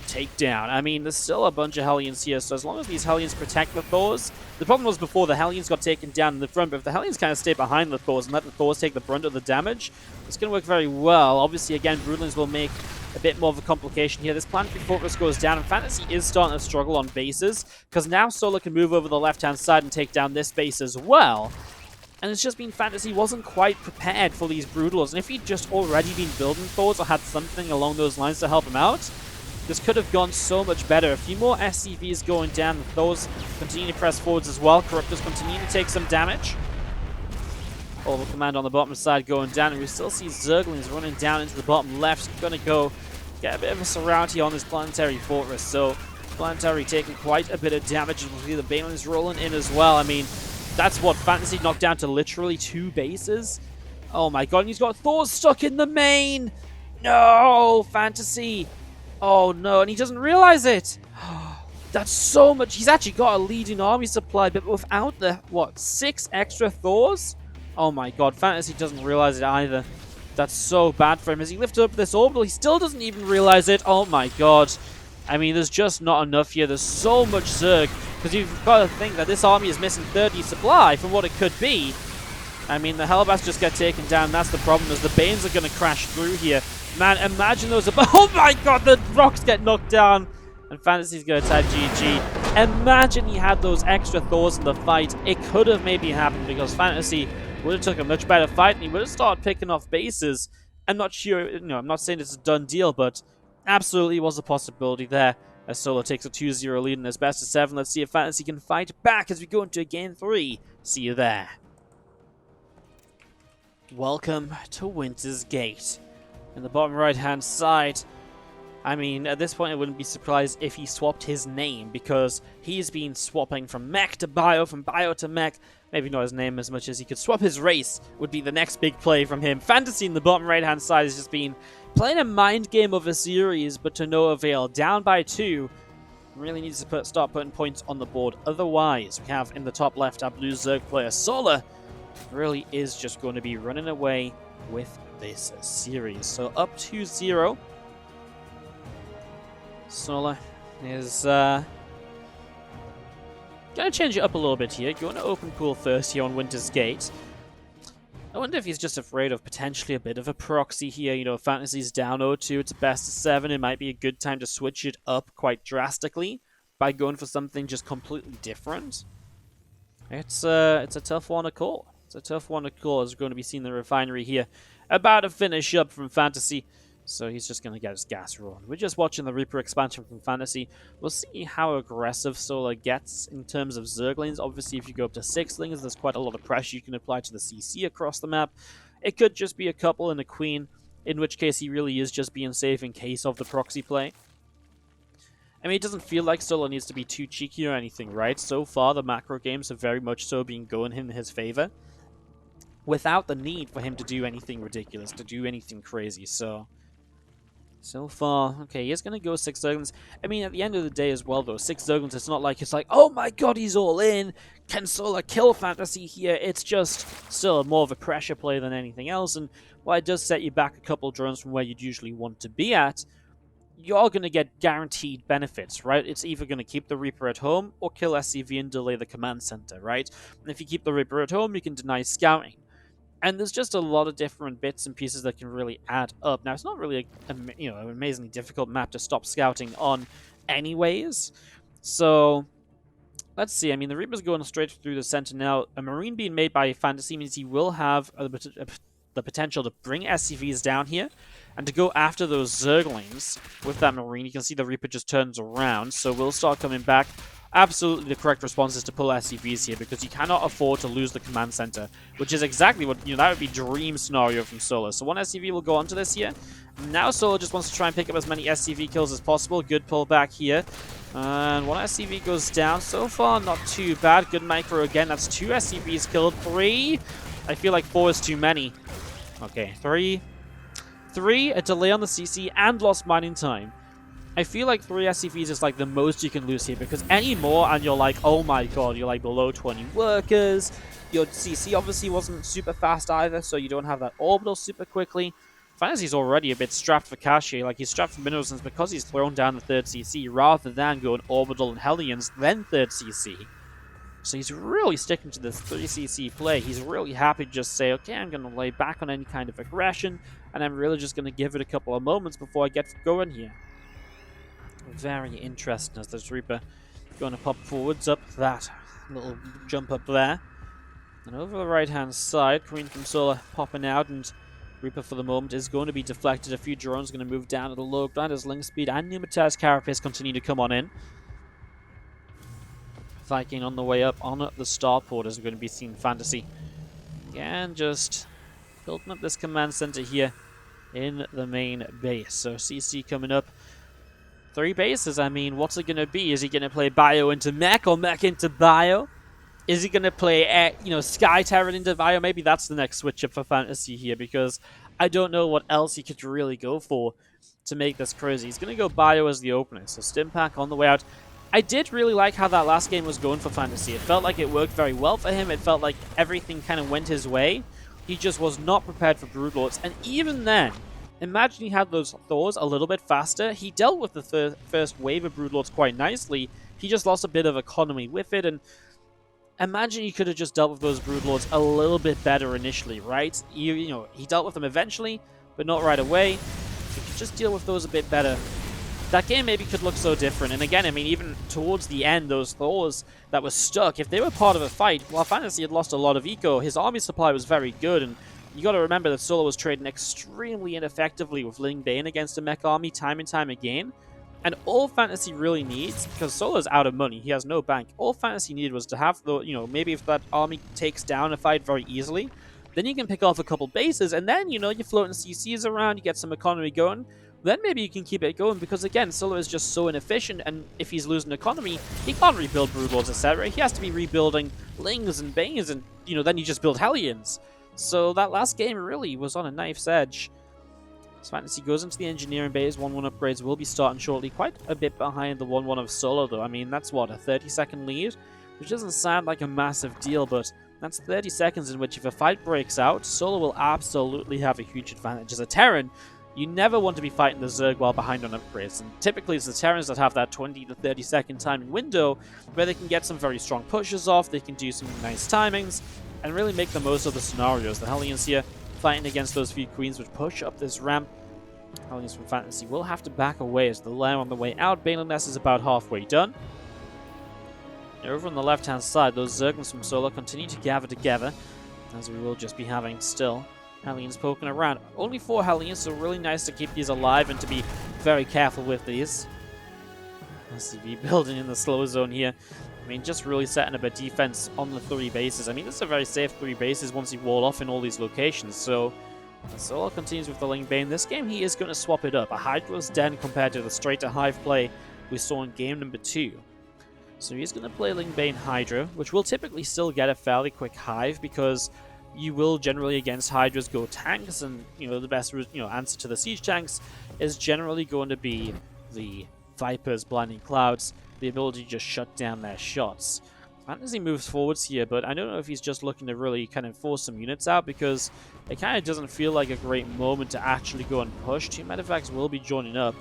Takedown. I mean, there's still a bunch of Hellions here, so as long as these Hellions protect the Thors. The problem was before the Hellions got taken down in the front, but if the Hellions kind of stay behind the Thors and let the Thors take the brunt of the damage, it's going to work very well. Obviously, again, Broodlings will make a bit more of a complication here. This Planetary Fortress goes down, and FanTaSy is starting to struggle on bases, because now Solo can move over the left-hand side and take down this base as well. And it's just been FanTaSy wasn't quite prepared for these Broodlords, and if he'd just already been building Thors or had something along those lines to help him out, this could have gone so much better. A few more SCVs going down. Those continue to press forwards as well. Corruptors continue to take some damage. All the command on the bottom side going down. And we still see Zerglings running down into the bottom left. Going to go get a bit of a surround here on this Planetary Fortress. So Planetary taking quite a bit of damage. And we'll see the Banelings rolling in as well. I mean, that's what FanTaSy knocked down to literally 2 bases. Oh my god. And he's got Thor stuck in the main. No, FanTaSy. Oh no, and he doesn't realize it. That's so much. He's actually got a leading army supply, but without the, what, 6 extra Thors? Oh my god, FanTaSy doesn't realize it either. That's so bad for him. As he lifted up this orbital, he still doesn't even realize it. Oh my god. I mean, there's just not enough here. There's so much Zerg, because you've got to think that this army is missing 30 supply from what it could be. I mean, the Hellbats just get taken down. That's the problem, is the Banes are going to crash through here. Man, imagine those... Oh my god, the rocks get knocked down. And FanTaSy's going to type GG. Imagine he had those extra Thors in the fight. It could have maybe happened, because FanTaSy would have took a much better fight, and he would have started picking off bases. I'm not sure, you know, I'm not saying it's a done deal, but absolutely was a possibility there. As Solo takes a 2-0 lead in his best of 7. Let's see if FanTaSy can fight back as we go into game 3. See you there. Welcome to Winter's Gate. In the bottom right-hand side, I mean, at this point, I wouldn't be surprised if he swapped his name, because he's been swapping from mech to bio, from bio to mech. Maybe not his name as much as he could swap his race, would be the next big play from him. FanTaSy in the bottom right-hand side has just been playing a mind game of a series, but to no avail. Down by 2. Really needs to start putting points on the board. Otherwise, we have in the top left our blue Zerg player, Sola, really is just going to be running away with this series. So up 2-0. Sola is going to change it up a little bit here. Going to open pool first here on Winter's Gate. I wonder if he's just afraid of potentially a bit of a proxy here. You know, FanTaSy's down 0-2. It's a best of 7. It might be a good time to switch it up quite drastically by going for something just completely different. It's a tough one to call. It's a tough one to call, as we're going to be seeing the refinery here about to finish up from FanTaSy. So he's just going to get his gas rolling. We're just watching the Reaper expansion from FanTaSy. We'll see how aggressive Sola gets in terms of Zerglings. Obviously, if you go up to 6lings, there's quite a lot of pressure you can apply to the CC across the map. It could just be a couple and a queen, in which case he really is just being safe in case of the proxy play. I mean, it doesn't feel like Solo needs to be too cheeky or anything, right? So far, the macro games have very much so been going in his favor, without the need for him to do anything ridiculous, to do anything crazy. So far, okay, he is going to go 6 Zerglings. I mean, at the end of the day as well, though, 6 Zerglings, it's not like it's like, oh my god, he's all in. Can Solar kill FanTaSy here? It's just still more of a pressure play than anything else. And while it does set you back a couple drones from where you'd usually want to be at, you're going to get guaranteed benefits, right? It's either going to keep the Reaper at home or kill SCV and delay the command center, right? And if you keep the Reaper at home, you can deny scouting. And there's just a lot of different bits and pieces that can really add up. Now, it's not really an amazingly difficult map to stop scouting on anyways. So, let's see. I mean, the Reaper's going straight through the center now. A Marine being made by FanTaSy means he will have the potential to bring SCVs down here and to go after those Zerglings with that Marine. You can see the Reaper just turns around, so we'll start coming back. Absolutely the correct response is to pull SCVs here, because you cannot afford to lose the command center, which is exactly what, that would be dream scenario from Solo. So one SCV will go onto this here. Now Solo just wants to try and pick up as many SCV kills as possible. Good pull back here. And one SCV goes down. So far, not too bad. Good micro again. That's 2 SCVs killed. 3. I feel like 4 is too many. Okay, 3. 3, a delay on the CC, and lost mining time. I feel like 3 SCVs is like the most you can lose here, because any more and you're like, oh my god, you're like below 20 workers. Your CC obviously wasn't super fast either, so you don't have that orbital super quickly. FanTaSy's already a bit strapped for cash here, like he's strapped for minerals, and it's because he's thrown down the 3rd CC rather than going orbital and Hellions, then 3rd CC. So he's really sticking to this 3cc play. He's really happy to just say, okay, I'm going to lay back on any kind of aggression, and I'm really just going to give it a couple of moments before I get going here. Very interesting as this Reaper going to pop forwards up that little jump up there. And over the right-hand side, Queen from Solar popping out, and Reaper for the moment is going to be deflected. A few drones going to move down to the low ground as Link Speed and Pneumatized Carapace continue to come on in. Viking on the way up on the starport as we're going to be seeing FanTaSy. Again, just building up this command center here in the main base. So CC coming up. 3 bases, I mean, what's it going to be? Is he going to play Bio into Mech or Mech into Bio? Is he going to play, Sky Terran into Bio? Maybe that's the next switch up for FanTaSy here, because I don't know what else he could really go for to make this crazy. He's going to go Bio as the opener, so Stimpack on the way out. I did really like how that last game was going for FanTaSy. It felt like it worked very well for him. It felt like everything kind of went his way. He just was not prepared for Broodlords. And even then, imagine he had those Thors a little bit faster. He dealt with the first wave of Broodlords quite nicely. He just lost a bit of economy with it. And imagine he could have just dealt with those Broodlords a little bit better initially, right? He dealt with them eventually, but not right away. He could just deal with those a bit better. That game maybe could look so different. And again, I mean, even towards the end, those Thors that were stuck, if they were part of a fight, while FanTaSy had lost a lot of eco, his army supply was very good. And you got to remember that Solo was trading extremely ineffectively with Ling Bane against a mech army time and time again. And all FanTaSy really needs, because Solo's out of money, he has no bank, all FanTaSy needed was to have the, maybe if that army takes down a fight very easily, then you can pick off a couple bases, and then, you're floating CCs around, you get some economy going. Then maybe you can keep it going, because again, Solo is just so inefficient, and if he's losing economy, he can't rebuild Broodlords, etc. He has to be rebuilding Lings and Banes, and, then you just build Hellions. So that last game really was on a knife's edge. So FanTaSy goes into the engineering base. 1-1 upgrades will be starting shortly. Quite a bit behind the 1-1 of Solo, though. I mean, that's what, a 30-second lead? Which doesn't sound like a massive deal, but that's 30 seconds in which if a fight breaks out, Solo will absolutely have a huge advantage. As a Terran, you never want to be fighting the Zerg while behind on upgrades, and typically it's the Terrans that have that 20 to 30 second timing window where they can get some very strong pushes off, they can do some nice timings, and really make the most of the scenarios. The Hellions here fighting against those few Queens which push up this ramp. Hellions from FanTaSy will have to back away as the lair on the way out. Baneliness is about halfway done. Over on the left hand side, those Zerglings from Solo continue to gather together, as we will just be having still Hellions poking around. Only 4 Hellions, so really nice to keep these alive and to be very careful with these. SCV building in the slow zone here. I mean, just really setting up a defense on the 3 bases. I mean, this is a very safe 3 bases once you wall off in all these locations. So, Solo continues with the Ling Bane. This game, he is going to swap it up. A Hydra's Den compared to the straight to Hive play we saw in game number 2. So he's going to play Lingbane Hydra, which will typically still get a fairly quick hive because you will generally against Hydras go tanks, and the best answer to the siege tanks is generally going to be the Viper's Blinding Clouds, the ability to just shut down their shots. FanTaSy moves forwards here, but I don't know if he's just looking to really kind of force some units out because it kind of doesn't feel like a great moment to actually go and push. 2 Medivacs will be joining up.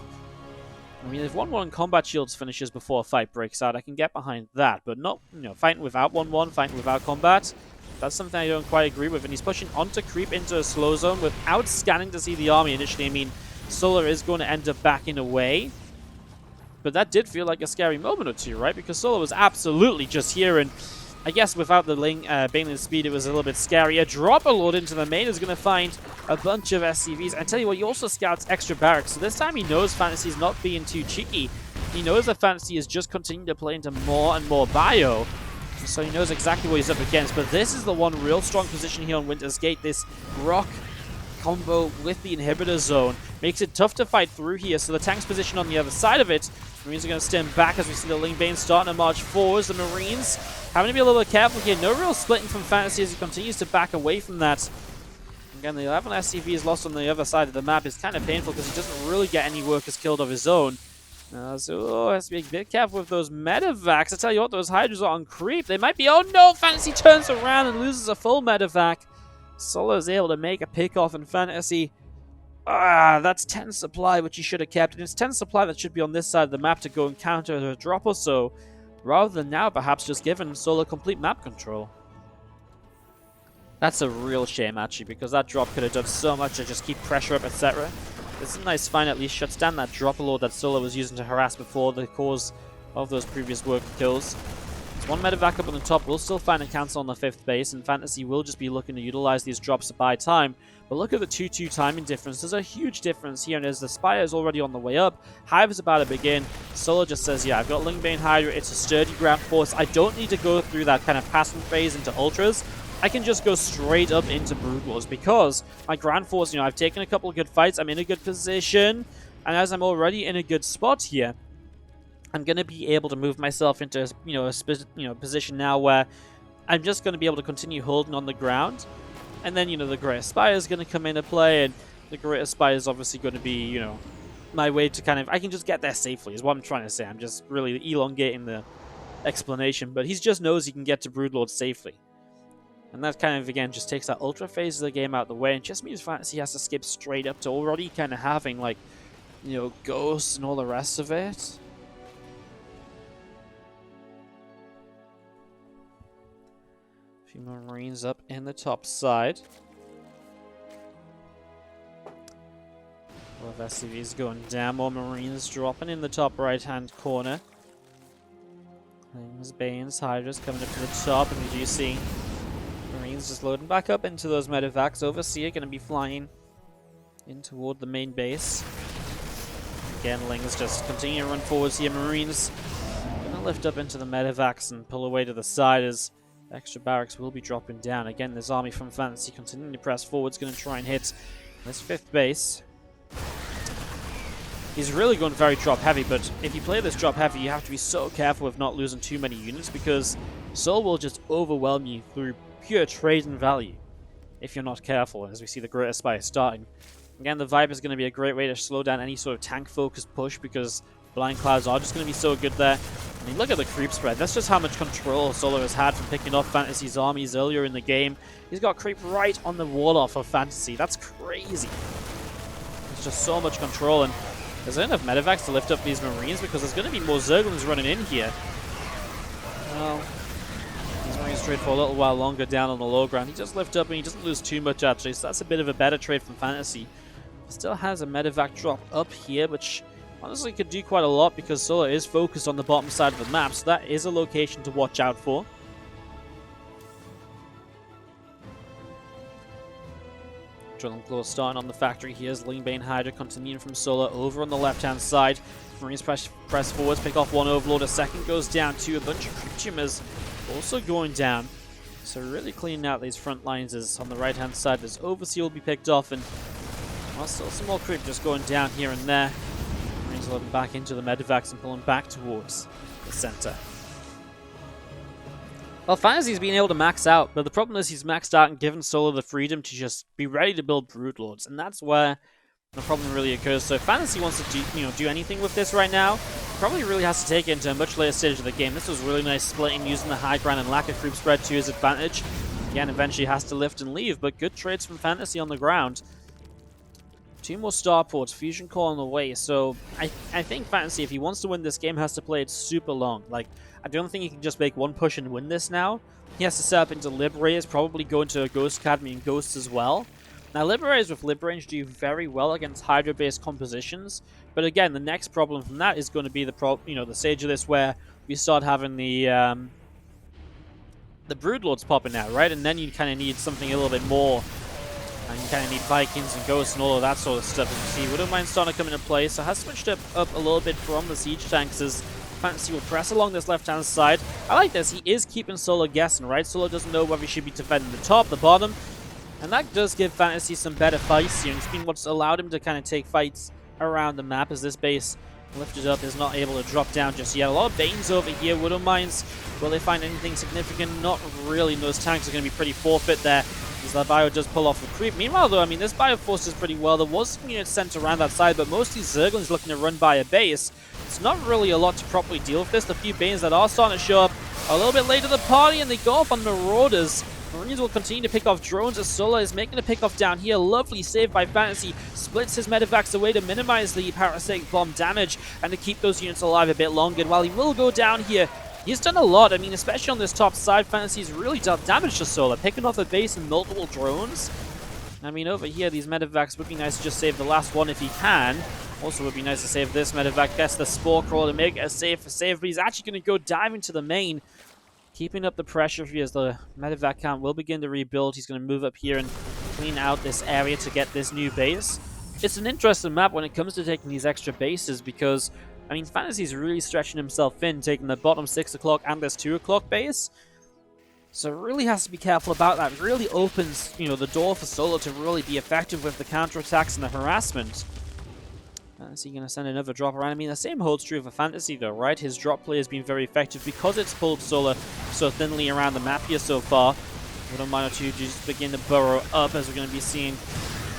I mean, if 1-1 combat shields finishes before a fight breaks out, I can get behind that, but not, fighting without 1-1, fighting without combat. That's something I don't quite agree with, and he's pushing onto creep into a slow zone without scanning to see the army initially. I mean, Solar is going to end up backing away. But that did feel like a scary moment or two, right? Because Solar was absolutely just here, and I guess without the Baneling speed, it was a little bit scary. A Dropper Lord into the main is going to find a bunch of SCVs. And I tell you what, he also scouts extra barracks. So this time he knows FanTaSy is not being too cheeky. He knows that FanTaSy is just continuing to play into more and more bio. So he knows exactly what he's up against. But this is the one real strong position here on Winter's Gate. This rock combo with the inhibitor zone makes it tough to fight through here. So the tank's position on the other side of it, Marines are going to stand back as we see the Lingbane starting to march forwards. The Marines having to be a little bit careful here. No real splitting from FanTaSy as he continues to back away from that. Again, the 11 SCVs lost on the other side of the map is kind of painful because he doesn't really get any workers killed of his own. So has to be a bit careful with those Medivacs. I tell you what, those Hydras are on creep. They might be... Oh no! FanTaSy turns around and loses a full Medivac. Solo's able to make a pick off, and FanTaSy... that's 10 supply, which he should have kept. And it's 10 supply that should be on this side of the map to go and counter a drop or so, rather than now perhaps just giving Solo complete map control. That's a real shame, actually, because that drop could have done so much to just keep pressure up, etc. It's a nice find, at least shuts down that Dropper Lord that Solo was using to harass before the cause of those previous worker kills. It's 1 Medivac up on the top. We'll still find a cancel on the 5th base, and FanTaSy will just be looking to utilize these drops to buy time. But look at the 2-2 timing difference. There's a huge difference here, and as the Spire is already on the way up, Hive is about to begin. Solo just says, yeah, I've got Lingbane Hydra. It's a sturdy ground force. I don't need to go through that kind of passing phase into Ultras. I can just go straight up into Brood Wars because my ground force, I've taken a couple of good fights. I'm in a good position, and as I'm already in a good spot here, I'm going to be able to move myself into a position now where I'm just going to be able to continue holding on the ground. And then, the Greater Spire is going to come into play, and the Greater Spire is obviously going to be, my way to kind of... I can just get there safely, is what I'm trying to say. I'm just really elongating the explanation, but he just knows he can get to Broodlord safely. And that kind of, again, just takes that Ultra phase of the game out of the way, and just means FanTaSy has to skip straight up to already kind of having, like, ghosts and all the rest of it. Marines up in the top side. A lot of SCVs going down. More Marines dropping in the top right-hand corner. Things, Banes, Hydras coming up to the top, and we do see Marines just loading back up into those Medivacs. Overseer going to be flying in toward the main base. Again, Lings just continue to run forwards here. Marines going to lift up into the Medivacs and pull away to the side as extra barracks will be dropping down. Again, this army from FanTaSy continuing to press forward. It's going to try and hit this 5th base. He's really going very drop heavy, but if you play this drop heavy, you have to be so careful of not losing too many units because Soul will just overwhelm you through pure trade and value if you're not careful, as we see the Greater Spire starting. Again, the Viper is going to be a great way to slow down any sort of tank-focused push because Blind Clouds are just going to be so good there. I mean, look at the creep spread. That's just how much control Solo has had from picking off FanTaSy's armies earlier in the game. He's got creep right on the wall off of FanTaSy. That's crazy. There's just so much control, and there's enough Medivacs to lift up these Marines because there's going to be more Zerglings running in here. Well, these Marines trade for a little while longer down on the low ground. He does lift up and he doesn't lose too much actually, so that's a bit of a better trade from FanTaSy. Still has a Medivac drop up here, which honestly could do quite a lot because Solo is focused on the bottom side of the map, so that is a location to watch out for. Drilling Claw starting on the factory. Here's Lingbane Hydra continuing from Solo over on the left-hand side. Marines press forwards, pick off 1 Overlord. A second goes down too. A bunch of creep tumors also going down. So really cleaning out these front lines is on the right-hand side. This Overseer will be picked off, and well, still some more creep just going down here and there. let him back into the medevacs and pull him back towards the center. Well, FanTaSy's been able to max out, but the problem is he's maxed out and given Solo the freedom to just be ready to build Broodlords, and that's where the problem really occurs. So if FanTaSy wants to do anything with this right now, probably really has to take it into a much later stage of the game. This was really nice splitting, using the high ground and lack of creep spread to his advantage. Again, eventually has to lift and leave, but good trades from FanTaSy on the ground. 2 more starports, Fusion Core on the way, so I think FanTaSy, if he wants to win this game, has to play it super long. Like, I don't think he can just make one push and win this now. He has to set up into Liberators, probably go into a Ghost Academy and Ghosts as well. Now, Liberators with Lib Range do very well against Hydra-based compositions, but again, the next problem from that is going to be the stage of this where we start having the Broodlords popping out, right? And then you kind of need something a little bit more. And you kind of need Vikings and Ghosts and all of that sort of stuff. As you see, Widowmine's starting to come into play, so has switched up a little bit from the Siege tanks as FanTaSy will press along this left-hand side. I like this. He is keeping Solo guessing, right? Solo doesn't know whether he should be defending the top, the bottom, and that does give FanTaSy some better fights here. And it's been what's allowed him to kind of take fights around the map as this base lifted up is not able to drop down just yet. A lot of Banes over here. Widowmines, will they find anything significant? Not really. And those tanks are going to be pretty forfeit there. As that Bio does pull off the creep. Meanwhile, though, I mean, this Bio forces pretty well. There was some units sent around that side, but mostly Zerglings looking to run by a base. It's not really a lot to properly deal with this. The few Banes that are starting to show up a little bit late to the party, and they go off on Marauders. Marines will continue to pick off drones as Sola is making a pick off down here. Lovely save by FanTaSy. Splits his medevacs away to minimize the parasitic bomb damage and to keep those units alive a bit longer. And while he will go down here, he's done a lot. I mean, especially on this top side, FanTaSy's really done damage to Sola, picking off a base and multiple drones. I mean, over here, these medevacs would be nice to just save the last one if he can. Also would be nice to save this medevac. Gets the Spore Crawler to make a save for save, but he's actually going to go dive into the main. Keeping up the pressure here as the medevac count will begin to rebuild. He's going to move up here and clean out this area to get this new base. It's an interesting map when it comes to taking these extra bases because, I mean, FanTaSy's really stretching himself in, taking the bottom 6 o'clock and this 2 o'clock base. So really has to be careful about that. It really opens, the door for Solo to really be effective with the counterattacks and the harassment. Is he going to send another drop around? I mean, the same holds true for FanTaSy though, right? His drop play has been very effective because it's pulled Solo so thinly around the map here so far. Widowmine or two just begin to burrow up as we're going to be seeing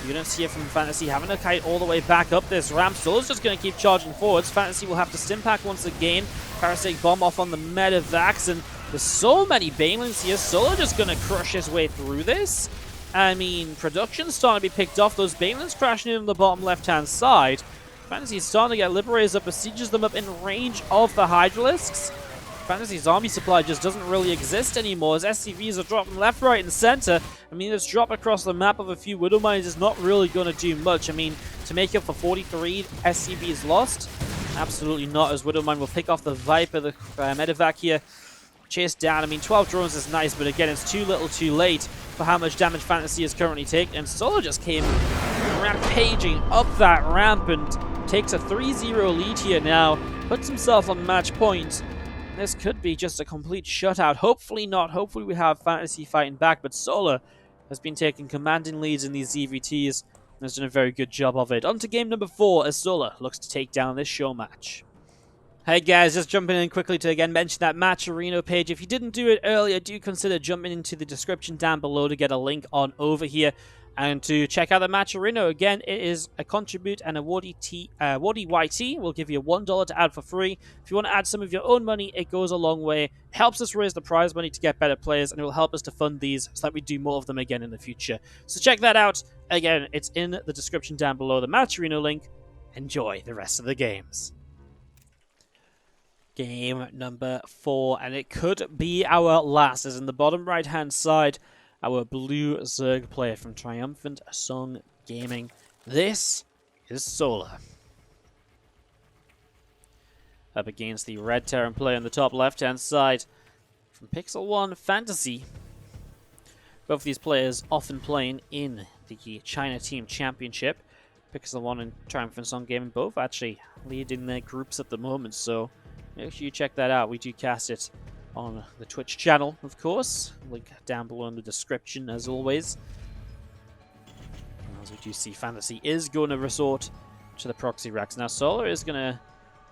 units here from FanTaSy having to kite all the way back up this ramp. Solo's just going to keep charging forwards. FanTaSy will have to Stimpak once again. Parasitic bomb off on the medevacs, and there's so many Banelings here. Solo just going to crush his way through this. I mean, production's starting to be picked off. Those Banelings crashing in on the bottom left-hand side. FanTaSy's starting to get Liberators up, besieges them up in range of the Hydralisks. FanTaSy's army supply just doesn't really exist anymore as SCVs are dropping left, right, and center. I mean, this drop across the map of a few Widowmines is not really going to do much. I mean, to make up for 43 SCVs lost, absolutely not, as Widowmine will pick off the Viper, the medevac here. Chase down. I mean, 12 drones is nice, but again, it's too little too late for how much damage FanTaSy is currently taking. And Solo just came rampaging up that ramp and takes a 3-0 lead here now. Puts himself on match point. This could be just a complete shutout. Hopefully not. Hopefully we have FanTaSy fighting back, but Solo has been taking commanding leads in these ZVTs and has done a very good job of it. On to game number 4 as Solo looks to take down this show match. Hey guys, just jumping in quickly to again mention that Matcherino page. If you didn't do it earlier, do consider jumping into the description down below to get a link on over here and to check out the Matcherino. Again, it is a contribute and a WardiYT will give you $1 to add for free. If you want to add some of your own money, it goes a long way. It helps us raise the prize money to get better players, and it will help us to fund these so that we do more of them again in the future. So check that out. Again, it's in the description down below, the Matcherino link. Enjoy the rest of the games. Game number 4, and it could be our last, as in the bottom right hand side, our blue Zerg player from Triumphant Song Gaming. This is Solo. Up against the red Terran player on the top left hand side from Pixel 1 FanTaSy. Both of these players often playing in the China Team Championship. Pixel 1 and Triumphant Song Gaming both actually leading their groups at the moment, so make sure you check that out. We do cast it on the Twitch channel, of course. Link down below in the description, as always. As we do see, FanTaSy is going to resort to the proxy racks. Now, Solar is going to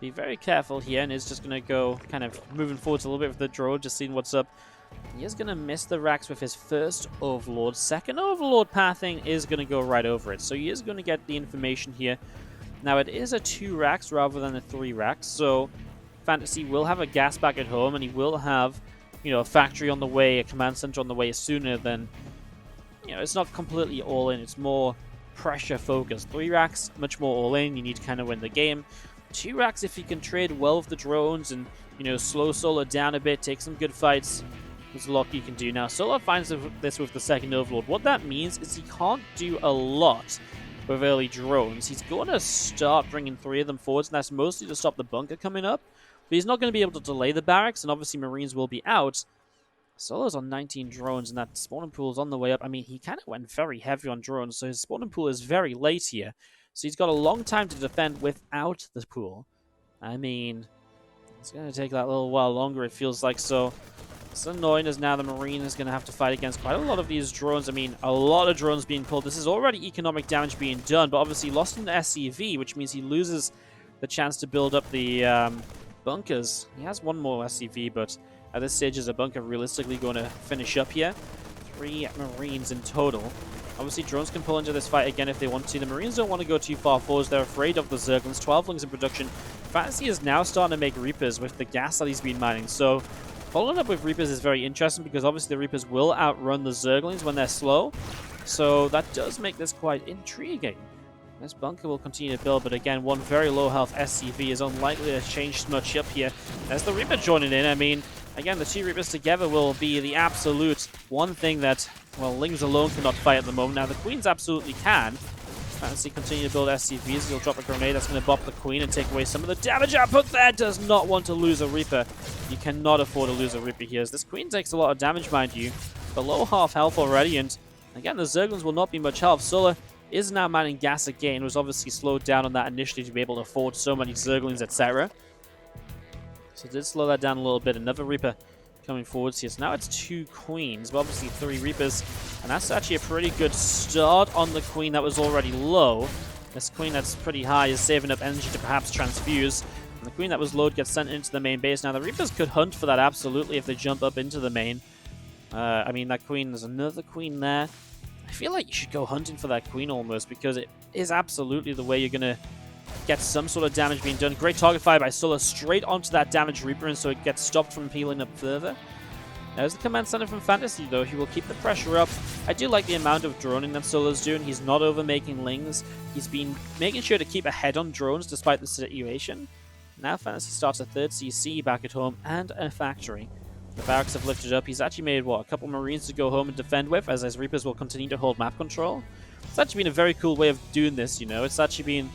be very careful here and is just going to go kind of moving forwards a little bit with the drone, just seeing what's up. He is going to miss the racks with his first Overlord. Second Overlord pathing is going to go right over it. So he is going to get the information here. Now, it is a 2 racks rather than a 3 racks. So FanTaSy will have a gas back at home, and he will have, you know, a factory on the way, a command center on the way sooner than, you know, it's not completely all in. It's more pressure focused. 3 racks, much more all in. You need to kind of win the game. 2 racks, if you can trade well with the drones and, you know, slow Solar down a bit, take some good fights, there's a lot you can do. Now, Solar finds this with the second Overlord. What that means is he can't do a lot with early drones. He's going to start bringing 3 of them forwards, and that's mostly to stop the bunker coming up. But he's not going to be able to delay the barracks, and obviously Marines will be out. Solar's on 19 drones, and that spawning pool is on the way up. I mean, he kind of went very heavy on drones, so his spawning pool is very late here. So he's got a long time to defend without the pool. I mean, it's going to take that little while longer, it feels like. So it's annoying as now the Marine is going to have to fight against quite a lot of these drones. I mean, a lot of drones being pulled. This is already economic damage being done, but obviously lost in the SCV, which means he loses the chance to build up the bunkers. He has 1 more SCV, but at this stage is a bunker realistically going to finish up here. 3 Marines in total. Obviously, drones can pull into this fight again if they want to. The Marines don't want to go too far forwards. They're afraid of the Zerglings. 12 Lings in production. FanTaSy is now starting to make Reapers with the gas that he's been mining. So following up with Reapers is very interesting because obviously the Reapers will outrun the Zerglings when they're slow. So that does make this quite intriguing. This bunker will continue to build, but again, 1 very low health SCV is unlikely to change much up here. As the Reaper joining in, I mean, again, the 2 Reapers together will be the absolute one thing that, well, Lings alone cannot fight at the moment. Now, the Queens absolutely can. FanTaSy continue to build SCVs. He'll drop a grenade that's going to bop the Queen and take away some of the damage output there. Does not want to lose a Reaper. You cannot afford to lose a Reaper here. As this Queen takes a lot of damage, mind you. Below half health already, and again, the Zerglings will not be much health. Solar is now mining gas again. Was obviously slowed down on that initially to be able to afford so many Zerglings, etc. So did slow that down a little bit. Another Reaper coming forwards here. So now it's 2 Queens, but obviously 3 Reapers. And that's actually a pretty good start on the Queen that was already low. This Queen that's pretty high is saving up energy to perhaps transfuse. And the Queen that was low gets sent into the main base. Now the Reapers could hunt for that absolutely if they jump up into the main. I mean, that Queen, there's another Queen there. I feel like you should go hunting for that Queen almost, because it is absolutely the way you're going to get some sort of damage being done. Great target fire by Solar straight onto that damaged Reaper, and so it gets stopped from healing up further. There's the command center from FanTaSy, though. He will keep the pressure up. I do like the amount of droning that Solar's doing. He's not over-making Lings. He's been making sure to keep ahead on drones despite the situation. Now FanTaSy starts a 3rd CC back at home and a factory. The barracks have lifted up. He's actually made, what, a couple Marines to go home and defend with, as his Reapers will continue to hold map control. It's actually been a very cool way of doing this, you know. It's actually been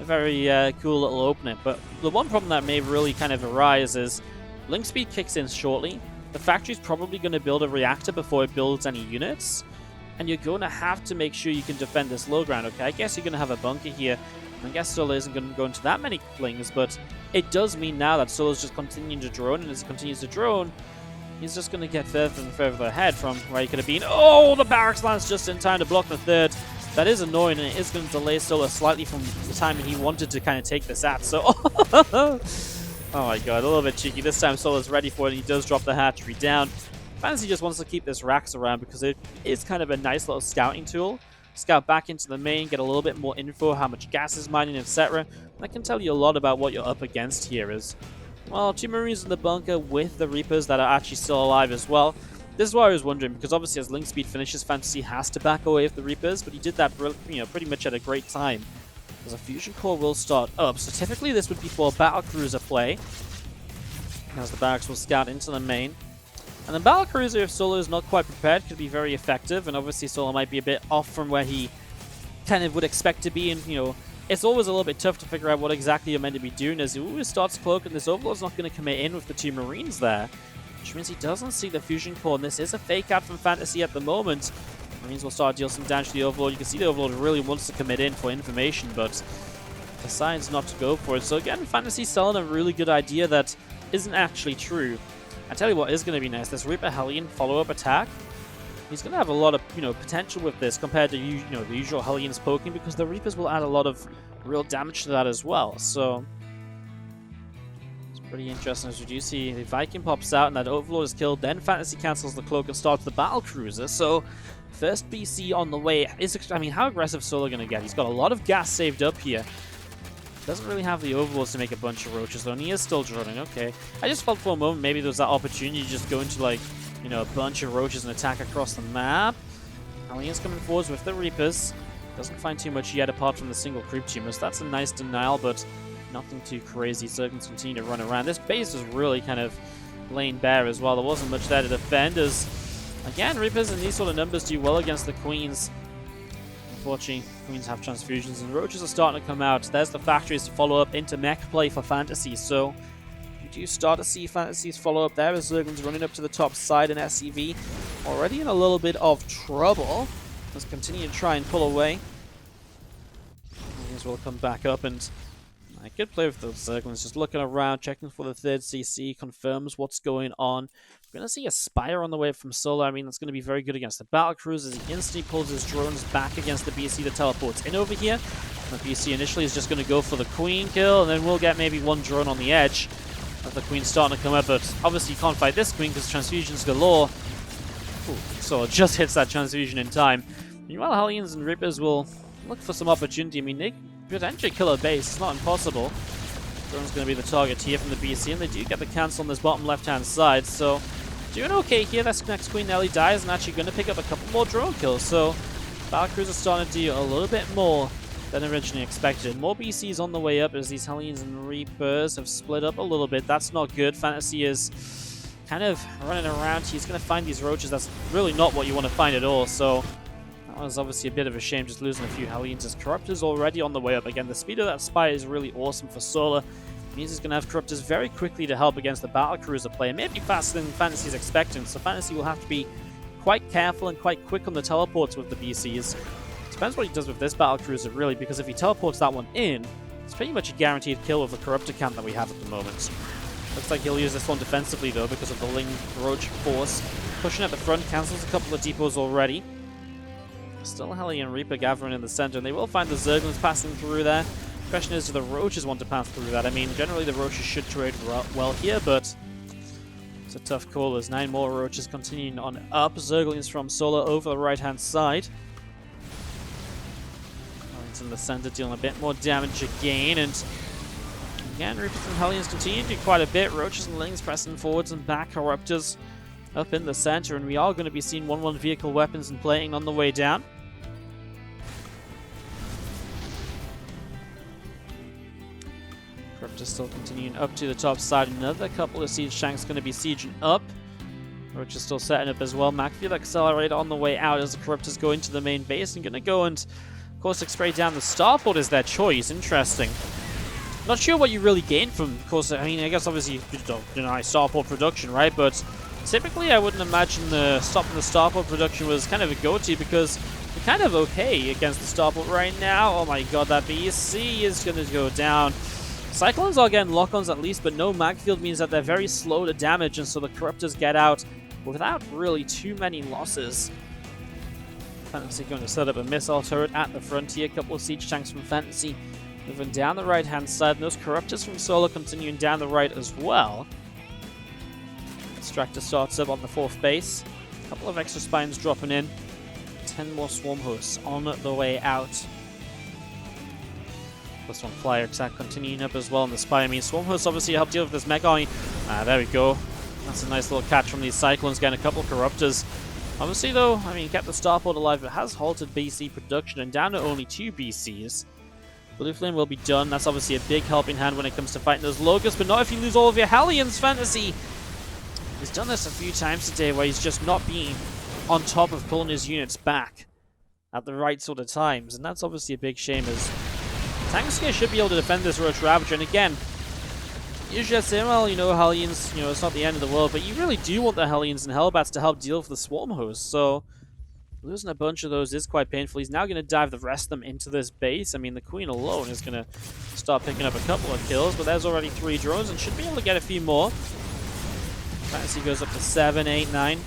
a very cool little opening. But the one problem that may really kind of arise is link speed kicks in shortly. The factory's probably going to build a reactor before it builds any units. And you're going to have to make sure you can defend this low ground, okay? I guess you're going to have a bunker here. I guess Solar isn't going to go into that many Lings, but it does mean now that Solar's just continuing to drone, and as he continues to drone, he's just going to get further and further ahead from where he could have been. Oh, the barracks lands just in time to block the 3rd. That is annoying, and it is going to delay Solar slightly from the time he wanted to kind of take this at. So, oh my god, a little bit cheeky. This time Solar's ready for it, and he does drop the hatchery down. FanTaSy just wants to keep this racks around because it is kind of a nice little scouting tool. Scout back into the main, get a little bit more info, how much gas is mining, etc. That can tell you a lot about what you're up against here. Is, well, 2 Marines in the bunker with the Reapers that are actually still alive as well. This is why I was wondering, because obviously as link speed finishes, FanTaSy has to back away with the Reapers, but he did that, you know, pretty much at a great time. Because a fusion core will start up, so typically this would be for battlecruiser play, as the barracks will scout into the main. And the battlecruiser, if Solar is not quite prepared, could be very effective, and obviously Solar might be a bit off from where he kind of would expect to be, and, you know, it's always a little bit tough to figure out what exactly you're meant to be doing, as he always starts cloak, and this Overlord's not going to commit in with the 2 Marines there, which means he doesn't see the fusion core, and this is a fake out from FanTaSy at the moment. Marines will start to deal some damage to the Overlord. You can see the Overlord really wants to commit in for information, but decides not to go for it. So again, FanTaSy's selling a really good idea that isn't actually true. I tell you what is going to be nice, this Reaper Hellion follow-up attack. he's going to have a lot of, potential with this compared to, the usual Hellions poking, because the Reapers will add a lot of real damage to that as well. So it's pretty interesting, as we do see the Viking pops out and that Overlord is killed. Then FanTaSy cancels the cloak and starts the battle cruiser. So first BC on the way. I mean, how aggressive is Solar going to get? He's got a lot of gas saved up here. Doesn't really have the overlords to make a bunch of roaches, though, and he is still droning. Okay. I just felt for a moment maybe there was that opportunity to just go into, like, a bunch of roaches and attack across the map. Hellions coming forwards with the Reapers. Doesn't find too much yet apart from the single creep tumor, so that's a nice denial, but nothing too crazy. Zerglings continue to run around. This base is really kind of laying bare as well. There wasn't much there to defend, as, again, Reapers in these sort of numbers do well against the Queens. Unfortunately, Queens have transfusions and roaches are starting to come out. There's the factories to follow up into mech play for FanTaSy. So you do start to see FanTaSy's follow up there as Zerglings running up to the top side, and SCV already in a little bit of trouble. Let's continue to try and pull away. These will come back up, and I could play with the Zerglings, just looking around, checking for the third CC, confirms what's going on. We're going to see a Spire on the way from Solar. I mean, that's going to be very good against the battle cruisers. He instantly pulls his drones back against the BC that teleports in over here. And the BC initially is just going to go for the Queen kill, and then we'll get maybe one drone on the edge of the Queen starting to come up. But obviously you can't fight this Queen because transfusions galore. Ooh, so it just hits that transfusion in time. Meanwhile, Hellions and Reapers will look for some opportunity. I mean, they potentially kill a base. It's not impossible. Drone's going to be the target here from the BC, and they do get the cancel on this bottom left-hand side. So doing okay here. This next Queen nearly dies and actually going to pick up a couple more drone kills. So Battlecruiser starting to do a little bit more than originally expected. More BCs on the way up as these Hellions and Reapers have split up a little bit. That's not good. FanTaSy is kind of running around. He's going to find these roaches. That's really not what you want to find at all. So that was obviously a bit of a shame, just losing a few Hellions. As Corruptor's already on the way up. Again, the speed of that Spire is really awesome for Solar. It means he's going to have Corruptors very quickly to help against the Battlecruiser play. Maybe faster than FanTaSy's expecting. So FanTaSy will have to be quite careful and quite quick on the teleports with the BCs. Depends what he does with this Battlecruiser, really, because if he teleports that one in, it's pretty much a guaranteed kill with the Corruptor camp that we have at the moment. Looks like he'll use this one defensively, though, because of the Ling Roach force. Pushing at the front, cancels a couple of depots already. Still Hellion Reaper gathering in the center, and they will find the Zerglings passing through there. The question is, do the Roaches want to pass through that? I mean, generally the Roaches should trade well here, but it's a tough call. There's 9 more Roaches continuing on up. Zerglings from Solar over the right-hand side. Hellions in the center dealing a bit more damage again, and again, Reapers and Hellions continue to do quite a bit. Roaches and Lings pressing forwards and back. Corruptors up in the center, and we are going to be seeing 1-1 vehicle weapons and playing on the way down. Corruptors still continuing up to the top side. Another couple of siege tanks going to be sieging up. Roach is still setting up as well. Macfield Accelerator on the way out as the Corruptors go into the main base and going to go and, of course, spray down the starport is their choice. Interesting. Not sure what you really gain from, of course, I mean, I guess obviously you don't deny starport production, right? But typically I wouldn't imagine stopping the starport production was kind of a go-to, because we're kind of okay against the starport right now. Oh my god, that BC is going to go down. Cyclones are getting lock-ons at least, but no Magfield means that they're very slow to damage, and so the Corruptors get out without really too many losses. FanTaSy going to set up a missile turret at the frontier. A couple of siege tanks from FanTaSy moving down the right-hand side, and those Corruptors from Solar continuing down the right as well. Extractor starts up on the 4th base. A couple of extra spines dropping in. 10 more swarm hosts on the way out. Plus 1 flyer attack continuing up as well on the spy. I mean, swarm hosts obviously help deal with this mech army. There we go. That's a nice little catch from these Cyclones, getting a couple of Corruptors. Obviously, though, I mean, kept the starport alive. It has halted BC production and down to only 2 BCs. Blue Flame will be done. That's obviously a big helping hand when it comes to fighting those Locusts, but not if you lose all of your Hellions. FanTaSy, he's done this a few times today where he's just not being on top of pulling his units back at the right sort of times, and that's obviously a big shame, as Tankscare should be able to defend this Roach Ravager. And again, usually I'd say, well, Hellions, it's not the end of the world, but you really do want the Hellions and Hellbats to help deal with the swarm hosts, so losing a bunch of those is quite painful. He's now going to dive the rest of them into this base. I mean, the Queen alone is going to start picking up a couple of kills, but there's already 3 drones and should be able to get a few more. FanTaSy goes up to 7, 8, 9.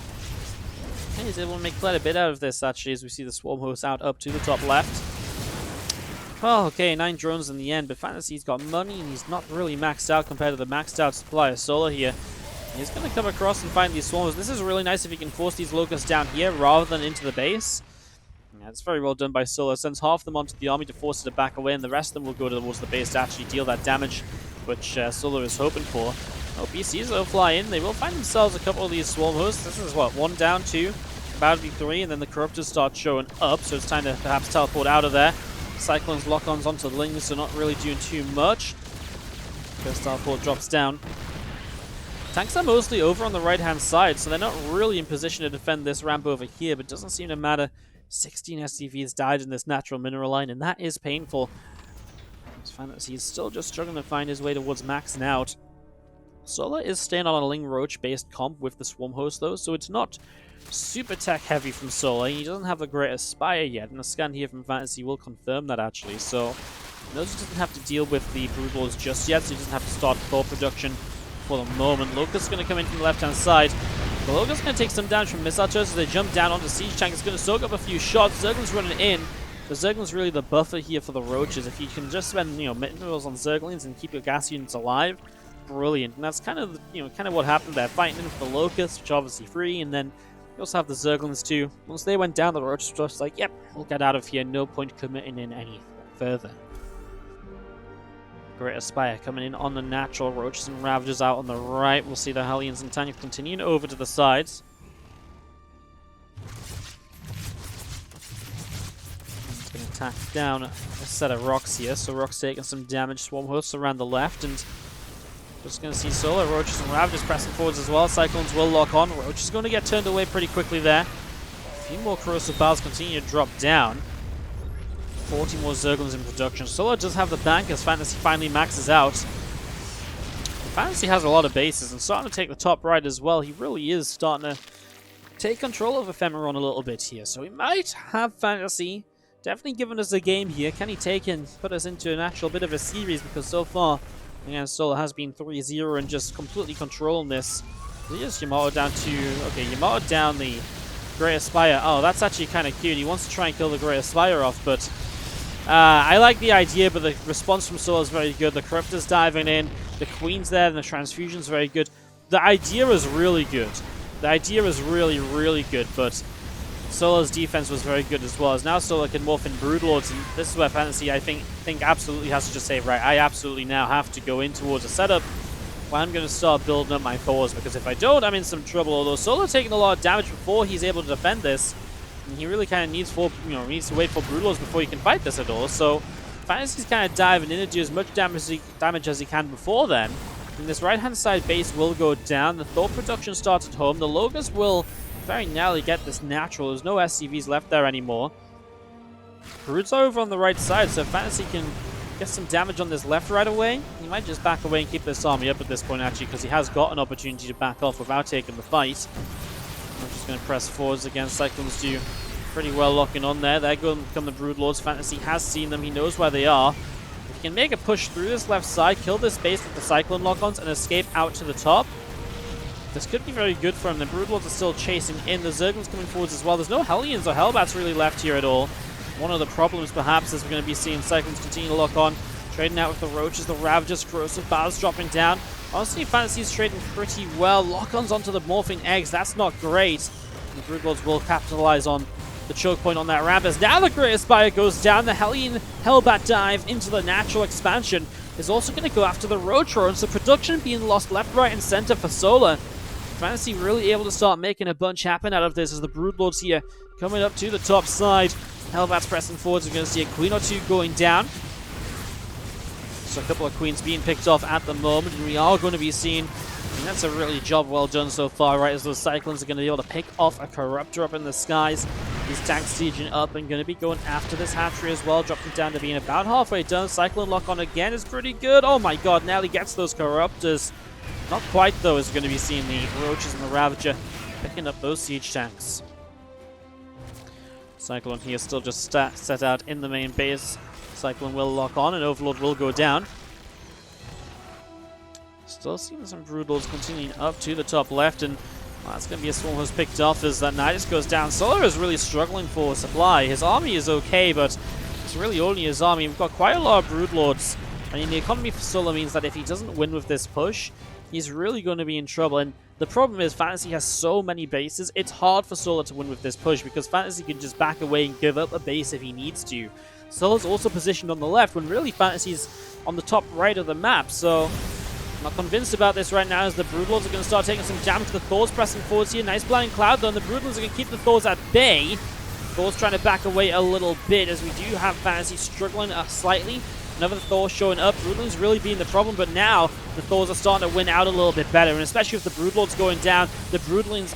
And he's able to make quite a bit out of this, actually, as we see the Swarm host out up to the top left. Oh, okay, 9 drones in the end, but FanTaSy's got money and he's not really maxed out compared to the maxed out supply of Solar here. He's going to come across and find these swarms. This is really nice if he can force these locusts down here rather than into the base. Yeah, it's very well done by Solar. Sends half of them onto the army to force it to back away, and the rest of them will go towards the base to actually deal that damage, which Solar is hoping for. Oh, PCs will fly in. They will find themselves a couple of these swarm hosts. This is what, 1 down, 2, about to be 3, and then the corruptors start showing up, so it's time to perhaps teleport out of there. Cyclones lock-ons onto the lings, so not really doing too much. First teleport drops down. Tanks are mostly over on the right-hand side, so they're not really in position to defend this ramp over here, but it doesn't seem to matter. 16 SCVs died in this natural mineral line, and that is painful. FanTaSy is still just struggling to find his way towards maxing out. Solar is staying on a Ling Roach-based comp with the Swarm host, though, so it's not super tech-heavy from Solar. He doesn't have the Great Aspire yet, and a scan here from FanTaSy will confirm that, actually. So, he doesn't have to deal with the Brood Lords just yet, so he doesn't have to start core production for the moment. Locust's going to come in from the left-hand side. The Locust's going to take some damage from missile turrets as they jump down onto Siege Tank. It's going to soak up a few shots. Zergling's running in. The Zergling's really the buffer here for the Roaches. If you can just spend, minerals on Zerglings and keep your gas units alive, brilliant. And that's kind of, what happened there. Fighting in with the Locusts, which are obviously free, and then you also have the Zerglings too. Once they went down, the Roaches were just like, yep, we'll get out of here. No point committing in any further. Great Aspire coming in on the natural. Roaches and Ravagers out on the right. We'll see the Hellions and Tanya continuing over to the sides. It's going to attack down a set of rocks here. So rocks taking some damage. Swarm hosts around the left, and just going to see Solar, Roaches and Ravagers pressing forwards as well. Cyclones will lock on. Roach is going to get turned away pretty quickly there. A few more corrosive bars continue to drop down. 40 more Zerglings in production. Solar does have the bank as FanTaSy finally maxes out. FanTaSy has a lot of bases and starting to take the top right as well. He really is starting to take control of Ephemeron a little bit here. So we might have FanTaSy definitely giving us a game here. Can he take and put us into an actual bit of a series? Because so far, again, Solar has been 3-0 and just completely controlling this. He just Yamato down to... Okay, Yamato down the Great Aspire. Oh, that's actually kind of cute. He wants to try and kill the Great Aspire off, but... I like the idea, but the response from Solar is very good. The Corruptor's diving in, the Queen's there, and the Transfusion's very good. The idea is really good. The idea is really, really good, but Solar's defense was very good as well. As now Solar can morph in Broodlords, and this is where FanTaSy, I think absolutely has to just say, right, I absolutely now have to go in towards a setup where I'm going to start building up my Thors, because if I don't, I'm in some trouble. Although Solar taking a lot of damage before he's able to defend this, and he really kind of needs to wait for Broodlords before he can fight this at all. So FanTaSy's kind of diving in to do as much damage as he can before then. And this right-hand side base will go down. The Thor production starts at home. The Locust will very narrowly get this natural. There's no SCVs left there anymore. Broods are over on the right side, so if FanTaSy can get some damage on this left right away, he might just back away and keep this army up at this point, actually, because he has got an opportunity to back off without taking the fight. I'm just going to press forwards again. Cyclones do pretty well locking on there. There come the Broodlords. FanTaSy has seen them. He knows where they are. If he can make a push through this left side, kill this base with the Cyclone lock-ons, and escape out to the top, this could be very good for him. The Broodlords are still chasing in. The Zerglings coming forwards as well. There's no Hellions or Hellbats really left here at all. One of the problems, perhaps, is we're going to be seeing Cyclones continue to lock on. Trading out with the Roaches, the Ravagers, Corrosive Bars dropping down. Honestly, FanTaSy's trading pretty well. Lock-ons onto the Morphing Eggs. That's not great. The Broodlords will capitalize on the choke point on that ramp. As now the Great Aspire goes down, the Hellion Hellbat dive into the natural expansion is also going to go after the Roach Roar. So production being lost left, right, and center for Solar. FanTaSy really able to start making a bunch happen out of this as the Broodlords here coming up to the top side. Hellbats pressing forwards. We're going to see a Queen or two going down. So a couple of Queens being picked off at the moment, and we are going to be seeing, and that's a really job well done so far, right, as those Cyclones are going to be able to pick off a Corruptor up in the skies. These tanks sieging up and going to be going after this hatchery as well, dropping down to being about halfway done. Cyclone lock-on again is pretty good. Oh my god, now he gets those Corruptors. Not quite, though, as we're going to be seeing the Roaches and the Ravager picking up those siege tanks. Cyclone here still just set out in the main base. Cyclone will lock on and Overlord will go down. Still seeing some Broodlords continuing up to the top left, and Well, that's going to be a Swarm Host picked off as that Nidus goes down. Solar is really struggling for supply. His army is okay, but it's really only his army. We've got quite a lot of Broodlords. I mean, the economy for Solar means that if he doesn't win with this push, he's really going to be in trouble. And the problem is FanTaSy has so many bases, it's hard for Solar to win with this push because FanTaSy can just back away and give up a base if he needs to. Solar's also positioned on the left when really FanTaSy's on the top right of the map, so I'm not convinced about this right now as the Broodlords are going to start taking some damage. The Thor's pressing forwards here. Nice Blinding Cloud though, and the Broodlords are going to keep the Thors at bay. Thor's trying to back away a little bit as we do have FanTaSy struggling slightly. Another Thor showing up. Broodlings really being the problem, but now the Thors are starting to win out a little bit better, and especially with the Broodlords going down, the Broodlings,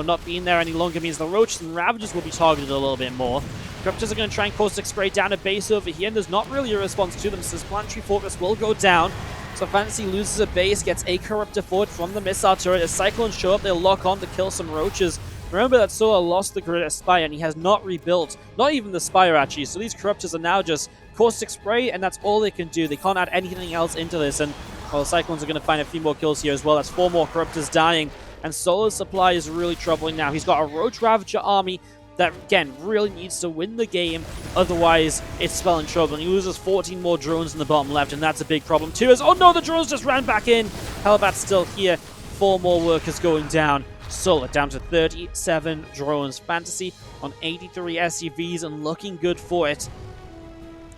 not being there any longer means the Roaches and Ravagers will be targeted a little bit more. Corruptors are going to try and caustic spray down a base over here, and there's not really a response to them, so this Planetary Fortress will go down. So FanTaSy loses a base, gets a Corruptor forward from the missile turret. As Cyclones show up, they'll lock on to kill some Roaches. Remember that Solar lost the Grid Spire, and he has not rebuilt, not even the Spire actually, so these Corruptors are now just caustic spray, and that's all they can do. They can't add anything else into this, and well, the Cyclones are going to find a few more kills here as well. That's 4 more Corruptors dying, and Solar's supply is really troubling now. He's got a Roach Ravager army that, again, really needs to win the game, otherwise it's spelling trouble, and he loses 14 more drones in the bottom left, and that's a big problem too, as, oh no, the drones just ran back in! Hellbat's still here, 4 more workers going down. Solar down to 37 drones. FanTaSy on 83 SUVs and looking good for it.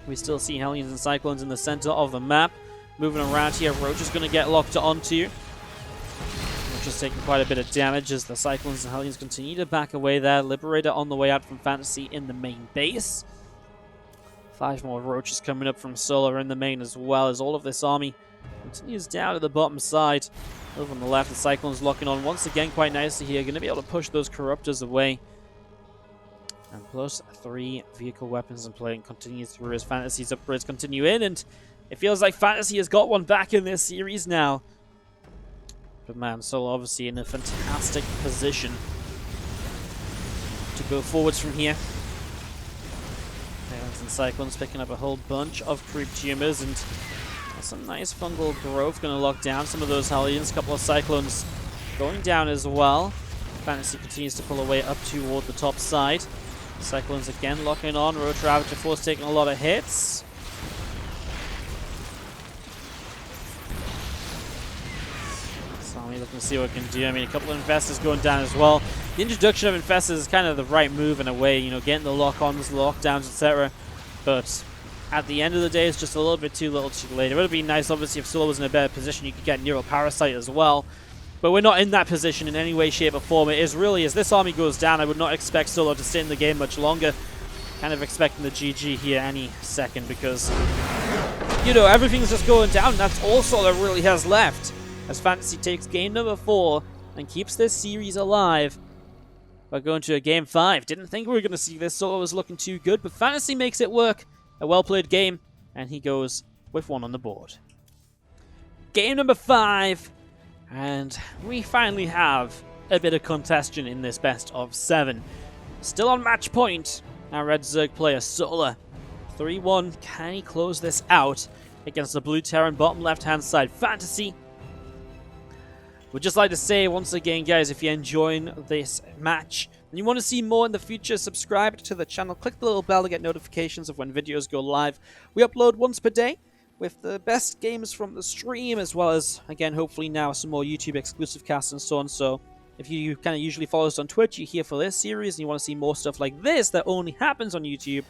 We still see Hellions and Cyclones in the center of the map. Moving around here, Roach is going to get locked onto. Roach is taking quite a bit of damage as the Cyclones and Hellions continue to back away there. Liberator on the way out from FanTaSy in the main base. 5 more Roaches coming up from Solar in the main as well as all of this army continues down to the bottom side. Over on the left, the Cyclones locking on once again quite nicely here. Going to be able to push those Corruptors away. And plus 3 vehicle weapons in play and continues through as FanTaSy's upgrades continue in. And it feels like FanTaSy has got one back in this series now. But man, Solar obviously in a fantastic position to go forwards from here. Hellions and Cyclones picking up a whole bunch of creep tumors and some nice fungal growth. Going to lock down some of those Hellions. A couple of Cyclones going down as well. FanTaSy continues to pull away up toward the top side. Cyclones again locking on. Roach Ravager Force taking a lot of hits. Sami looking to see what it can do. I mean, a couple of Infestors going down as well. The introduction of Infestors is kind of the right move in a way, getting the lock-ons, lockdowns, etc. But at the end of the day, it's just a little bit too little too late. It would have been nice, obviously, if Solar was in a better position, you could get Neural Parasite as well. But we're not in that position in any way, shape, or form. It is really, as this army goes down, I would not expect Solar to stay in the game much longer. Kind of expecting the GG here any second because, everything's just going down. That's all Solar really has left. As FanTaSy takes game number 4 and keeps this series alive by going to a game 5. Didn't think we were going to see this. Solar was looking too good, but FanTaSy makes it work. A well-played game, and he goes with 1 on the board. Game number 5. And we finally have a bit of contention in this best of 7. Still on match point, our Red Zerg player Solar. 3-1, can he close this out against the Blue Terran bottom left-hand side FanTaSy? Would just like to say once again, guys, if you're enjoying this match and you want to see more in the future, subscribe to the channel, click the little bell to get notifications of when videos go live. We upload once per day with the best games from the stream, as well as, again, hopefully now some more YouTube exclusive casts and so on. So if you kind of usually follow us on Twitch, you're here for this series, and you want to see more stuff like this that only happens on YouTube,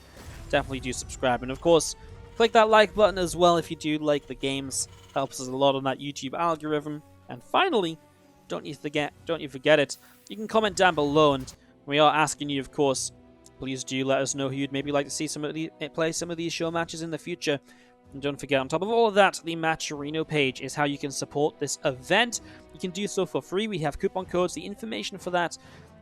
definitely do subscribe. And of course, click that like button as well if you do like the games. Helps us a lot on that YouTube algorithm. And finally, don't you forget it, you can comment down below, and we are asking you, of course, please do let us know who you'd maybe like to see play some of these show matches in the future. And don't forget, on top of all of that, the Matcherino page is how you can support this event. You can do so for free. We have coupon codes. The information for that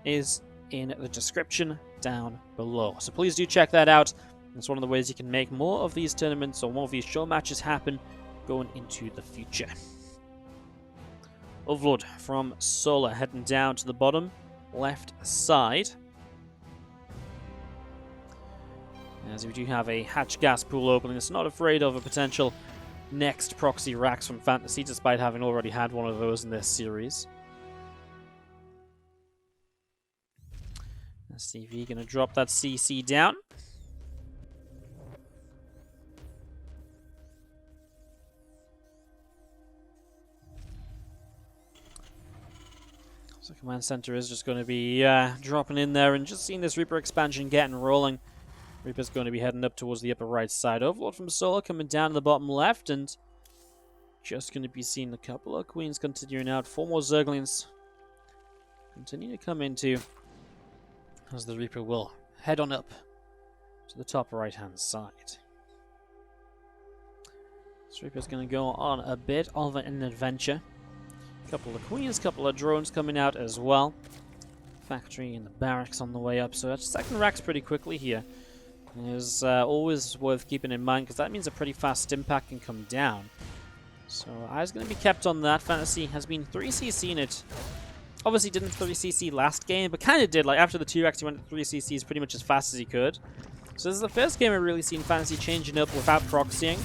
is in the description down below. So please do check that out. It's one of the ways you can make more of these tournaments or more of these show matches happen going into the future. Overlord from Solar heading down to the bottom left side. As we do have a hatch gas pool opening, it's not afraid of a potential next proxy racks from FanTaSy, despite having already had one of those in this series. SCV gonna drop that CC down. So Command Center is just going to be dropping in there and just seeing this Reaper expansion getting rolling. Reaper's going to be heading up towards the upper right side. Overlord from Solar coming down to the bottom left, and just going to be seeing a couple of Queens continuing out. 4 more Zerglings continue to come into as the Reaper will head on up to the top right hand side. This Reaper's going to go on a bit of an adventure. Couple of Queens, couple of drones coming out as well. Factory and the barracks on the way up, so that second rack's pretty quickly here. Is always worth keeping in mind because that means a pretty fast impact can come down. So eyes going to be kept on that. FanTaSy has been 3CCing it. Obviously didn't 3CC last game, but kind of did. Like after the 2 racks, he went 3CCs pretty much as fast as he could. So this is the first game I've really seen FanTaSy changing up without proxying.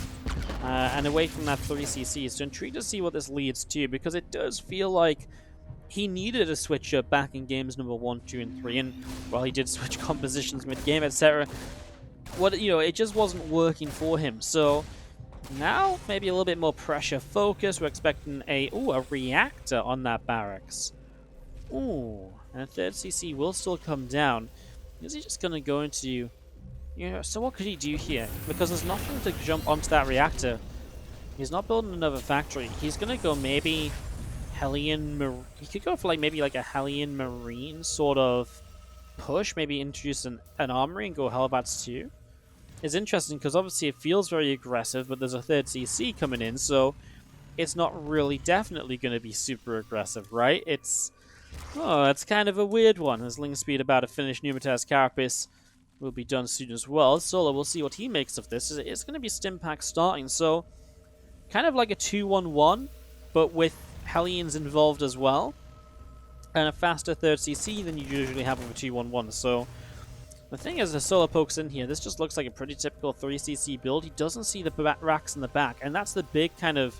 And away from that 3CC. So intrigued to see what this leads to, because it does feel like he needed a switch up back in games number 1, 2, and 3, and while he did switch compositions mid-game, etc., it just wasn't working for him. So now maybe a little bit more pressure focus. We're expecting a reactor on that barracks. Ooh, and a 3rd CC will still come down. Is he just gonna go into... so what could he do here? Because there's nothing to jump onto that reactor. He's not building another factory. He's gonna go maybe Hellion he could go for maybe a Hellion Marine sort of push. Maybe introduce an armory and go Hellbats too. It's interesting because obviously it feels very aggressive, but there's a 3rd CC coming in, so it's not really definitely going to be super aggressive, right? It's kind of a weird one. As Ling Speed about to finish Pneumatas Carapace will be done soon as well. Solo, we'll see what he makes of this. It's going to be Stimpack starting, so kind of like a 2-1-1, but with Hellions involved as well. And a faster 3rd CC than you usually have with a 2-1-1. So the thing is, the Solo pokes in here. This just looks like a pretty typical 3CC build. He doesn't see the racks in the back, and that's the big kind of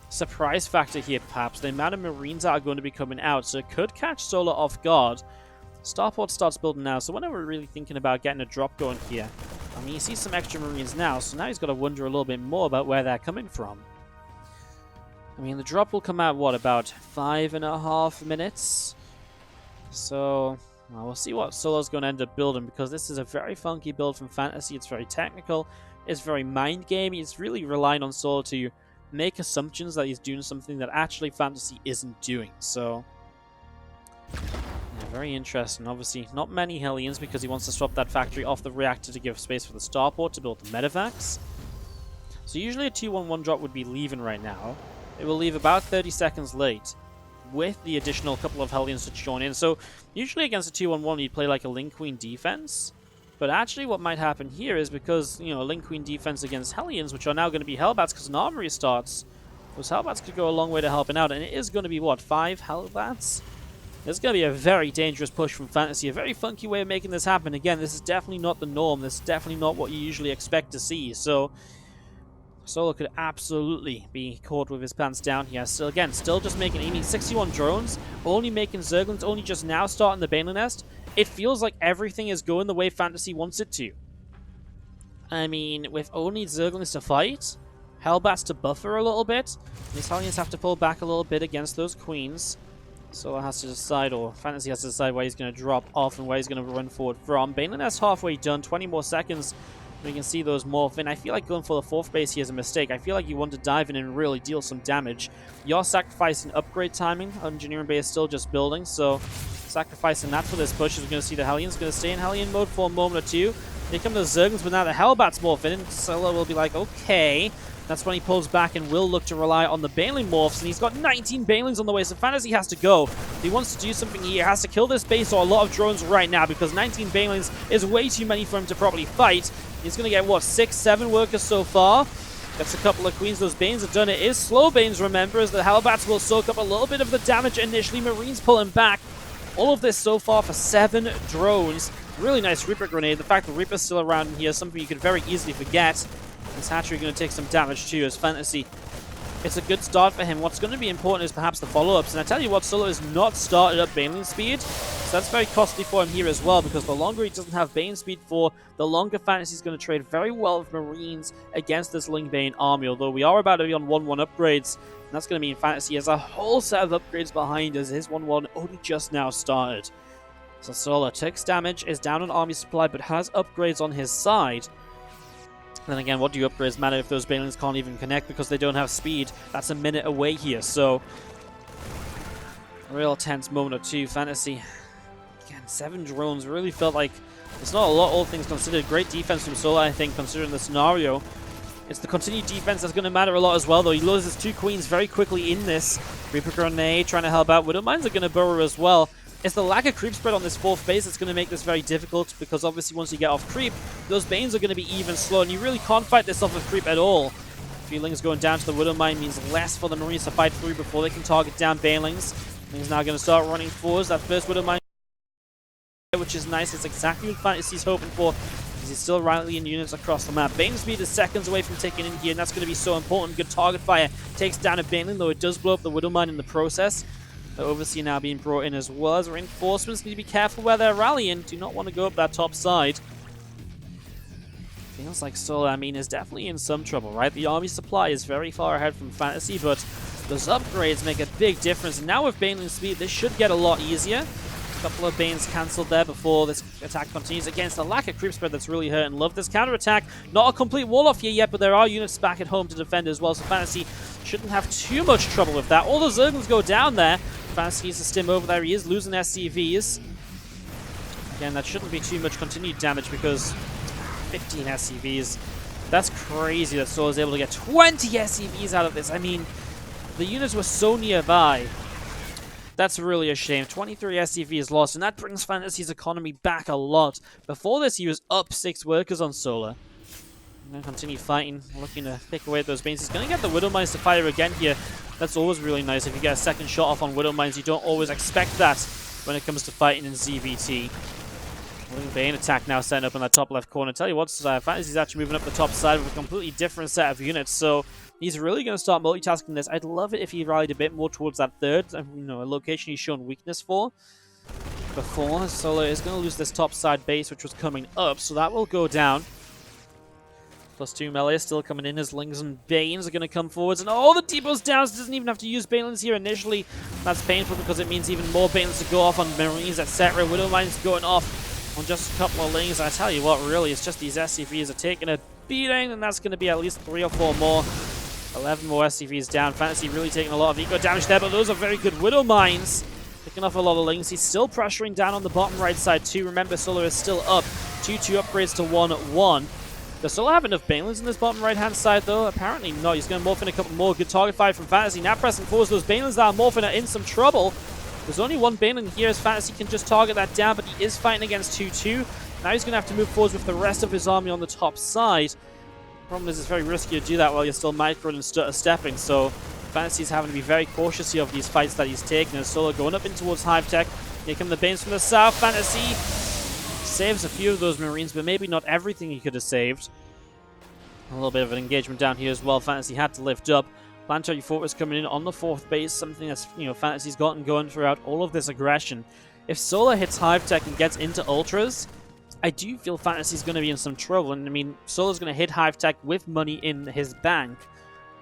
surprise factor here, perhaps. The amount of Marines that are going to be coming out, so it could catch Solo off guard. Starport starts building now, so whenever we're really thinking about getting a drop going here, I mean, you see some extra Marines now, so now he's got to wonder a little bit more about where they're coming from. I mean, the drop will come out, what, about 5.5 minutes? So, well, we'll see what Solo's going to end up building, because this is a very funky build from FanTaSy. It's very technical, it's very mind-gamey, it's really relying on Solo to make assumptions that he's doing something that actually FanTaSy isn't doing, so... very interesting. Obviously, not many Hellions because he wants to swap that factory off the reactor to give space for the starport to build the medevacs. So usually a 2-1-1 drop would be leaving right now. It will leave about 30 seconds late with the additional couple of Hellions to join in. So usually against a 2-1-1 you'd play like a Link Queen defense. But actually what might happen here is because, Link Queen defense against Hellions, which are now going to be Hellbats because an armory starts, those Hellbats could go a long way to helping out. And it is going to be, what, 5 Hellbats? There's going to be a very dangerous push from FanTaSy, a very funky way of making this happen. Again, this is definitely not the norm. This is definitely not what you usually expect to see. So, Solo could absolutely be caught with his pants down here. So again, still just making 61 drones, only making Zerglings, only just now starting the Baneling Nest. It feels like everything is going the way FanTaSy wants it to. I mean, with only Zerglings to fight, Hellbats to buffer a little bit, these Hellions have to pull back a little bit against those Queens. Solo has to decide, or FanTaSy has to decide where he's going to drop off and where he's going to run forward from. Baneling Nest halfway done, 20 more seconds. We can see those morph in. I feel like going for the 4th base here is a mistake. I feel like you want to dive in and really deal some damage. You're sacrificing upgrade timing. Engineering bay is still just building, so sacrificing that for this push. We're going to see the Hellions going to stay in Hellion mode for a moment or two. Here come the Zerglings, but now the Hellbats morph in, and Solo will be like, okay. That's when he pulls back and will look to rely on the Baneling morphs, and he's got 19 Banelings on the way, so FanTaSy has to go. If he wants to do something, he has to kill this base or a lot of drones right now, because 19 Banelings is way too many for him to properly fight. He's going to get, what, 6, 7 workers so far? That's a couple of Queens. Those Banes have done it. It is slow Banes, remember, as the Hellbats will soak up a little bit of the damage initially. Marines pulling back. All of this so far for 7 drones. Really nice Reaper grenade. The fact that Reaper's still around here is something you could very easily forget. This hatchery going to take some damage too as FanTaSy. It's a good start for him. What's going to be important is perhaps the follow-ups. And I tell you what, Solo has not started up Baneling speed. So that's very costly for him here as well, because the longer he doesn't have Bane speed for, the longer FanTaSy's going to trade very well with Marines against this Ling Bane army, although we are about to be on 1-1 upgrades. And that's going to mean FanTaSy has a whole set of upgrades behind us. His 1-1 only just now started. So Solar takes damage, is down on army supply, but has upgrades on his side. Then again, what do upgrades matter if those Banelings can't even connect because they don't have speed? That's a minute away here, so a real tense moment or two. FanTaSy, again, 7 drones, really felt like it's not a lot, all things considered. Great defense from Solar, I think, considering the scenario. It's the continued defense that's going to matter a lot as well, though. He loses 2 queens very quickly in this. Reaper Grenade trying to help out. Widowmines are going to burrow as well. It's the lack of creep spread on this 4th base that's going to make this very difficult, because obviously once you get off creep, those Banes are going to be even slow, and you really can't fight this off of creep at all. Feelings going down to the Widowmine means less for the Marines to fight through before they can target down Banelings. He's now going to start running forwards. That first Widowmine, which is nice. It's exactly what FanTaSy's hoping for, because he's still rallying units across the map. Bane speed is seconds away from taking in here, and that's going to be so important. Good target fire takes down a Baneling, though it does blow up the Widowmine in the process. The Overseer now being brought in as well as reinforcements. Need to be careful where they're rallying. Do not want to go up that top side. Feels like Solar, I mean, is definitely in some trouble, right? The army supply is very far ahead from FanTaSy, but those upgrades make a big difference. And now with Baneling speed, this should get a lot easier. A couple of Banes cancelled there before this attack continues. Against the lack of creep spread that's really hurting. Love this counter-attack. Not a complete wall-off here yet, but there are units back at home to defend as well, so FanTaSy shouldn't have too much trouble with that. All the Zerglings go down there. FanTaSy needs to stim over there. He is losing SCVs. Again, that shouldn't be too much continued damage, because 15 SCVs. That's crazy that Soul is able to get 20 SCVs out of this. I mean, the units were so nearby. That's really a shame. 23 SCVs lost, and that brings FanTaSy's economy back a lot. Before this, he was up 6 workers on Solar. I'm going to continue fighting, looking to pick away at those Banes. He's going to get the Widowmines to fire again here. That's always really nice. If you get a second shot off on Widowmines, you don't always expect that when it comes to fighting in ZVT. Bane attack now setting up in that top left corner. Tell you what, FanTaSy's actually moving up the top side with a completely different set of units, so he's really going to start multitasking this. I'd love it if he rallied a bit more towards that third, a location he's shown weakness for before. Solar is going to lose this top side base, which was coming up, so that will go down. +2 melee still coming in as Lings and Banes are going to come forwards. And the depot's down, so doesn't even have to use Banelings here initially. That's painful because it means even more Banelings to go off on Marines, etc. Widowmines going off on just a couple of Lings. I tell you what, really, it's just these SCVs are taking a beating, and that's going to be at least 3 or 4 more. 11 more SCVs down. FanTaSy really taking a lot of eco damage there, but those are very good Widowmines. Picking off a lot of Lings. He's still pressuring down on the bottom right side too. Remember, Solar is still up. 2-2 upgrades to 1-1. Does Solar have enough Banelings in this bottom right-hand side, though? Apparently not. He's going to morph in a couple more. Good target fire from FanTaSy. Now pressing forwards. Those Banelings that are morphing are in some trouble. There's only one Baneling here as FanTaSy can just target that down, but he is fighting against 2-2. Now he's going to have to move forwards with the rest of his army on the top side. The problem is it's very risky to do that while you're still microing and stepping, so FanTaSy's having to be very cautious here of these fights that he's taking. As Solar going up in towards Hive Tech. Here come the Banes from the south. FanTaSy saves a few of those Marines, but maybe not everything he could have saved. A little bit of an engagement down here as well. FanTaSy had to lift up. Planetary Fortress coming in on the 4th base, something that's, FanTaSy's gotten going throughout all of this aggression. If Solar hits Hive Tech and gets into Ultras, I do feel FanTaSy's going to be in some trouble. And I mean, Solar's going to hit Hive Tech with money in his bank.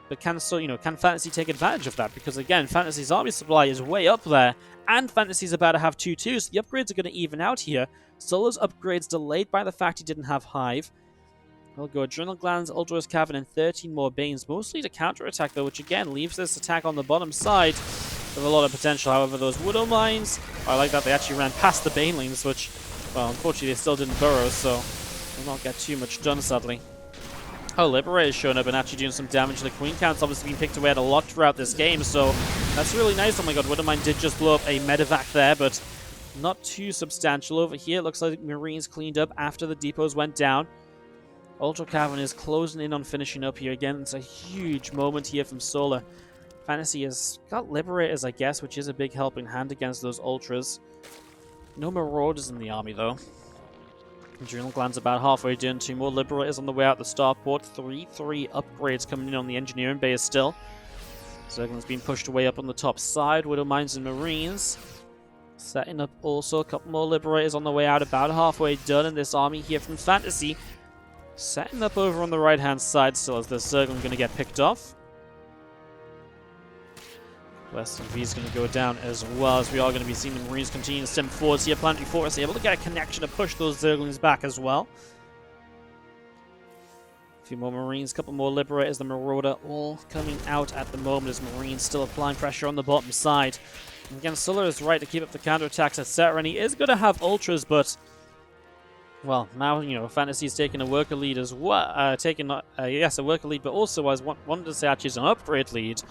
But can FanTaSy take advantage of that? Because again, FanTaSy's army supply is way up there, and FanTaSy's about to have 2-2, so the upgrades are going to even out here. Solar's upgrades delayed by the fact he didn't have Hive. We'll go Adrenal Glands, Ultras Cavern, and 13 more Banes, mostly to counterattack though, which again leaves this attack on the bottom side with a lot of potential. However, those Widowmines, I like that they actually ran past the Banelings, which, well, unfortunately they still didn't burrow, so will not get too much done, sadly. Oh, Liberator's shown up and actually doing some damage. The Queen Count's obviously been picked away at a lot throughout this game, so that's really nice. Oh my god, Widowmine did just blow up a medevac there, but not too substantial. Over here, it looks like Marines cleaned up after the depots went down. Ultra Cavern is closing in on finishing up here again. It's a huge moment here from Solar. FanTaSy has got Liberators, I guess, which is a big helping hand against those Ultras. No Marauders in the army, though. Adrenal Gland's about halfway done. 2 more Liberators on the way out the starport. 3 upgrades coming in on the engineering base still. Zergling's been pushed away up on the top side. Widowmines and Marines. Setting up also a couple more Liberators on the way out, about halfway done in this army here from FanTaSy. Setting up over on the right-hand side still as the Zergling going to get picked off. Western V is going to go down as well, as we are going to be seeing the Marines continue to stem forwards here. Planetary Fortress able to get a connection to push those Zerglings back as well. A few more Marines, a couple more Liberators, the Marauder all coming out at the moment as Marines still applying pressure on the bottom side. And again, Sulla is right to keep up the counterattacks, etc. And he is going to have Ultras, but, well, now, you know, FanTaSy is taking a worker lead as well. Yes, a worker lead, but also, as wanted to say, actually, is an upgrade lead.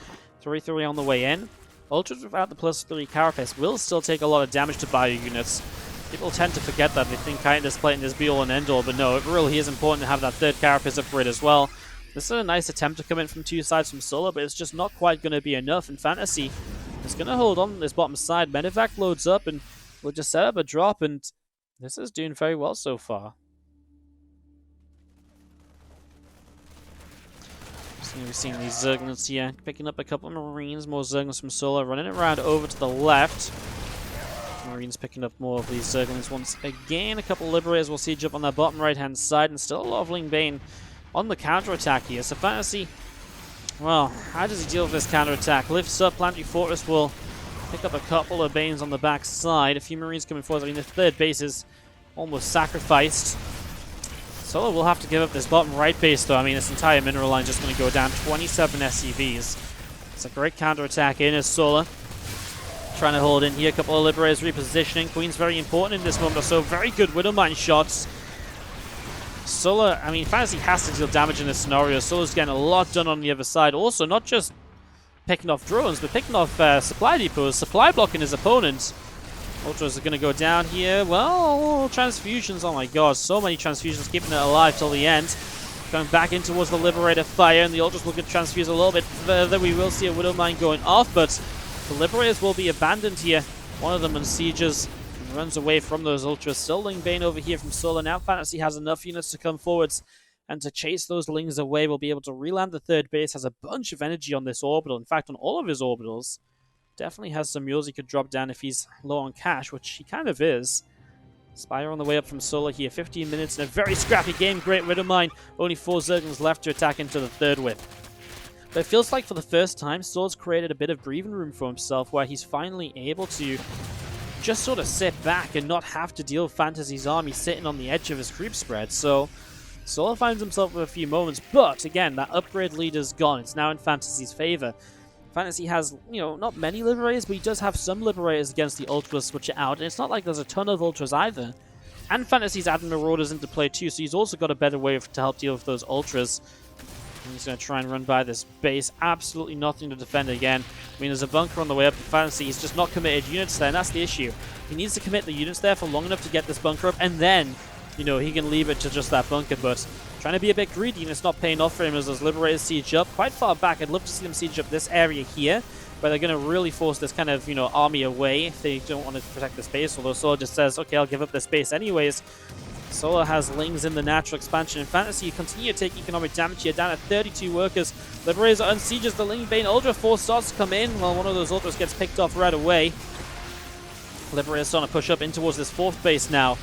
3-3 on the way in. Ultras without the +3 carapace will still take a lot of damage to bio units. People tend to forget that. They think Kindness Plating is be-all and end-all, but no, it really is important to have that third carapace upgrade as well. This is a nice attempt to come in from two sides from Sulla, but it's just not quite going to be enough, and FanTaSy is going to hold on to this bottom side. Medevac loads up, and we'll just set up a drop, and this is doing very well so far. So we're seeing these Zerglings here, picking up a couple of Marines, more Zerglings from Sulla, running around over to the left. Marines picking up more of these Zerglings once again. A couple of Liberators will siege up on that bottom right-hand side, and still a lot of Ling Bane on the counter-attack here. So FanTaSy, well, how does he deal with this counter-attack? Lifts up, Planetary Fortress will pick up a couple of Banes on the back side. A few Marines coming forward. I mean, the third base is almost sacrificed. Sulla will have to give up this bottom right base, though. I mean, this entire mineral line is just going to go down. 27 SCVs. It's a great counter-attack in as Sulla trying to hold in here. A couple of Liberators repositioning. Queen's very important in this moment or so. Very good Widowmine shots. Sulla, I mean, FanTaSy has to deal damage in this scenario. Sulla's getting a lot done on the other side. Also, not just picking off drones, but picking off supply depots, supply blocking his opponents. Ultras are going to go down here. Well, transfusions. Oh my god, so many transfusions, keeping it alive till the end. Going back in towards the Liberator fire, and the Ultras will get transfused a little bit further. We will see a Widowmine going off, but the Liberators will be abandoned here. One of them unsieges and runs away from those Ultras. Still Ling Bane over here from Sulla. Now FanTaSy has enough units to come forwards and to chase those Lings away. We'll be able to reland the third base. Has a bunch of energy on this orbital. In fact, on all of his orbitals. Definitely has some mules he could drop down if he's low on cash, which he kind of is. Spire on the way up from Sulla here. 15 minutes in a very scrappy game. Great Widowmine. Only 4 Zerglings left to attack into the third whip. But it feels like for the first time, Sulla's created a bit of breathing room for himself where he's finally able to just sort of sit back and not have to deal with FanTaSy's army sitting on the edge of his creep spread. So Sulla finds himself with a few moments, but again, that upgrade lead is gone. It's now in FanTaSy's favor. FanTaSy has, you know, not many Liberators, but he does have some Liberators against the Ultras which are out, and it's not like there's a ton of Ultras either. And FanTaSy's adding Marauders into play too, so he's also got a better way to help deal with those Ultras. And he's going to try and run by this base. Absolutely nothing to defend again. I mean, there's a bunker on the way up to FanTaSy. He's just not committed units there, and that's the issue. He needs to commit the units there for long enough to get this bunker up, and then, you know, he can leave it to just that bunker, but trying to be a bit greedy, and it's not paying off for him as those Liberators siege up quite far back. I'd love to see them siege up this area here, where they're going to really force this kind of, you know, army away if they don't want to protect this base, although Sulla just says, okay, I'll give up this base anyways. Sulla has Lings in the natural expansion. In FanTaSy, continue to take economic damage here, down at 32 workers. Liberators are unsieges. The Ling Bane Ultra Force starts to come in, while one of those Ultras gets picked off right away. Liberators starting to push up in towards this fourth base now.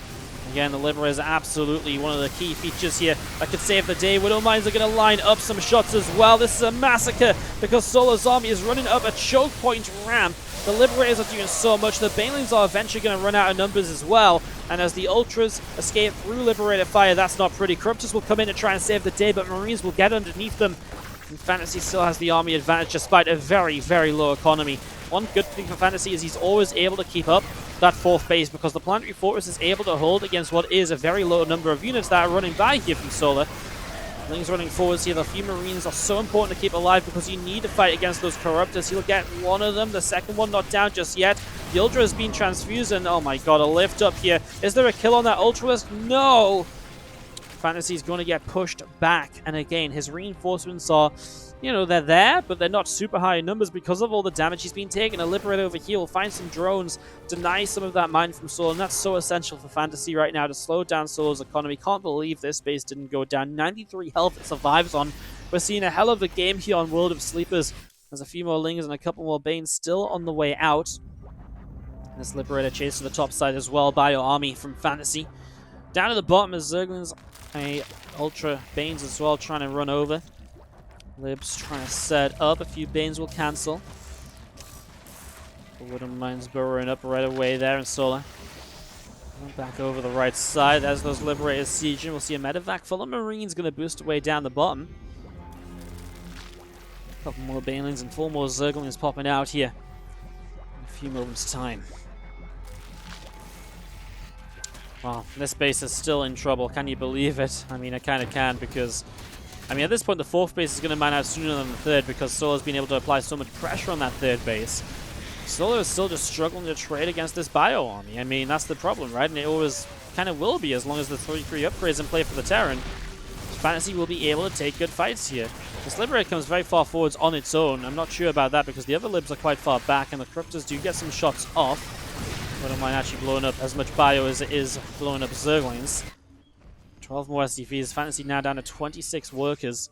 Again, the Liberators are absolutely one of the key features here that could save the day. Widowmines are going to line up some shots as well. This is a massacre because Sulla's army is running up a choke point ramp. The Liberators are doing so much. The Banelings are eventually going to run out of numbers as well. And as the Ultras escape through Liberator fire, that's not pretty. Corruptors will come in to try and save the day, but Marines will get underneath them. And FanTaSy still has the army advantage despite a very, very low economy. One good thing for FanTaSy is he's always able to keep up that fourth base because the Planetary Fortress is able to hold against what is a very low number of units that are running by here from Sulla. Lings running forwards here. The few Marines are so important to keep alive because you need to fight against those Corruptors. He'll get one of them. The second one not down just yet. The Ultra has been transfused and oh my god, a lift up here. Is there a kill on that Ultralist? No! FanTaSy is going to get pushed back. And again, his reinforcements are, you know, they're there, but they're not super high in numbers because of all the damage he's been taking. A Liberator over here will find some drones, deny some of that mine from Sulla, and that's so essential for FanTaSy right now to slow down Sulla's economy. Can't believe this base didn't go down. 93 health it survives on. We're seeing a hell of a game here on World of Sleepers. There's a few more Lings and a couple more Banes still on the way out. This Liberator chase to the top side as well. Bio Army from FanTaSy. Down to the bottom is Zerglings, a Ultra Banes as well, trying to run over. Libs trying to set up. A few Banes will cancel. The Wooden Mines burrowing up right away there in Solar. Back over the right side as those Liberators sieging. We'll see a medevac full of Marines going to boost away down the bottom. A couple more Banelings and 4 more Zerglings popping out here in a few moments' time. Well, this base is still in trouble. Can you believe it? I mean, I kind of can, because I mean, at this point, the 4th base is going to mine out sooner than the 3rd because Solar's been able to apply so much pressure on that 3rd base. Solar is still just struggling to trade against this Bio Army. I mean, that's the problem, right? And it always kind of will be as long as the 3-3 upgrades in play for the Terran. FanTaSy will be able to take good fights here. This Liberator comes very far forwards on its own. I'm not sure about that because the other Libs are quite far back and the Corruptors do get some shots off. I don't mind actually blowing up as much Bio as it is blowing up Zerglings. 12 more SDVs. FanTaSy now down to 26 workers.